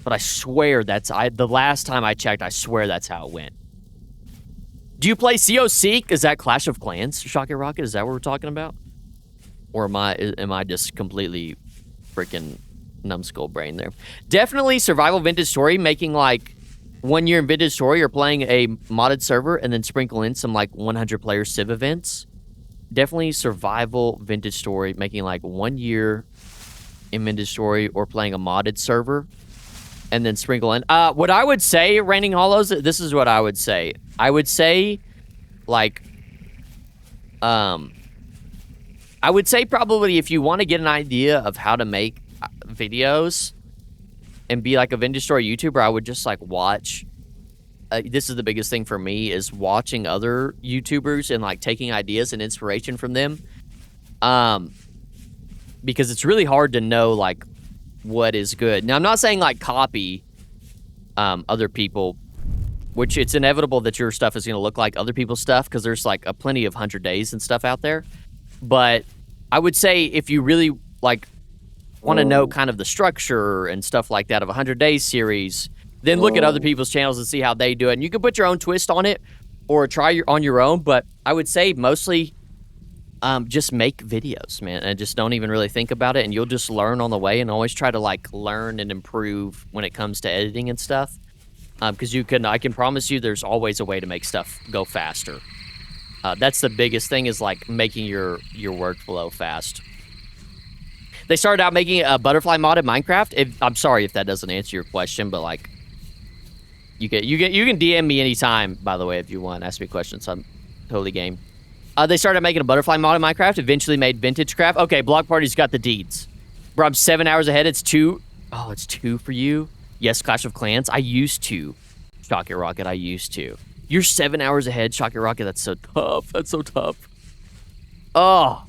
S1: But I swear the last time I checked, I swear that's how it went. Do you play COC? Is that Clash of Clans, Shocky Rocket? Is that what we're talking about? Or am I just completely freaking numbskull brain there? Definitely survival Vintage Story, making like 1 year in Vintage Story, or playing a modded server and then sprinkle in some like 100 player civ events. Definitely survival Vintage Story, making like 1 year in Vintage Story, or playing a modded server and then sprinkle in. What I would say, Raining Hollows, this is what I would say. I would say like, I would say probably if you want to get an idea of how to make videos and be like a Vintage Story YouTuber, I would just like watch. This is the biggest thing for me, is watching other YouTubers and like taking ideas and inspiration from them. Because it's really hard to know like what is good. Now, I'm not saying like copy other people, which it's inevitable that your stuff is going to look like other people's stuff, because there's like a plenty of 100 days and stuff out there. But I would say if you really like want to know kind of the structure and stuff like that of a 100 Days series, then look at other people's channels and see how they do it. And you can put your own twist on it or try on your own, but I would say mostly just make videos, man, and just don't even really think about it, and you'll just learn on the way, and always try to like learn and improve when it comes to editing and stuff. Because I can promise you there's always a way to make stuff go faster. That's the biggest thing, is like making your workflow fast. They started out making a butterfly mod in Minecraft. I'm sorry if that doesn't answer your question, but like, you can DM me anytime, by the way, if you want. Ask me questions. I'm totally game. They started making a butterfly mod in Minecraft. Eventually made Vintage Craft. Okay, Block Party's got the deeds. Bro, I'm 7 hours ahead. It's 2. Oh, it's 2 for you. Yes, Clash of Clans. I used to. Shocky Rocket, I used to. You're 7 hours ahead, Shocky Rocket. That's so tough. That's so tough. Oh.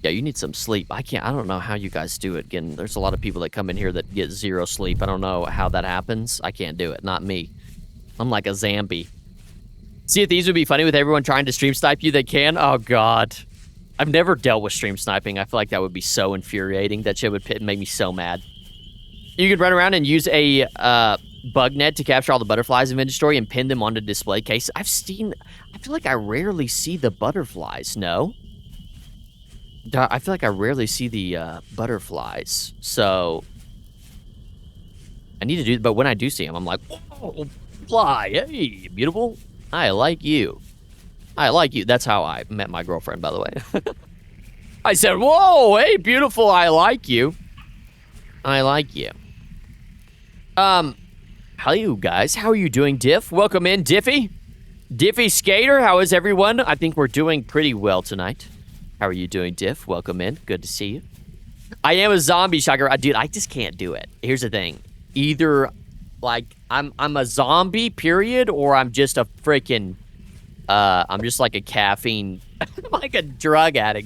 S1: Yeah, you need some sleep. I don't know how you guys do it. Again, there's a lot of people that come in here that get 0 sleep. I don't know how that happens. I can't do it. Not me. I'm like a zombie. See if these would be funny with everyone trying to stream snipe you. They can? Oh, God. I've never dealt with stream sniping. I feel like that would be so infuriating. That shit would make me so mad. You could run around and use a bug net to capture all the butterflies in inventory and pin them onto display case. I feel like I rarely see the butterflies, no? I feel like I rarely see the butterflies, so I need to do, but when I do see them, I'm like, whoa, fly, hey, beautiful. I like you. I like you. That's how I met my girlfriend, by the way. I said, whoa, hey, beautiful, I like you. I like you. Hello, guys. How are you doing, Diff? Welcome in, Diffy. Diffy Skater, how is everyone? I think we're doing pretty well tonight. How are you doing, Diff? Welcome in. Good to see you. I am a zombie shocker. Dude, I just can't do it. Here's the thing. Either, like, I'm a zombie, period, or I'm just a freaking, I'm just like a caffeine, like a drug addict.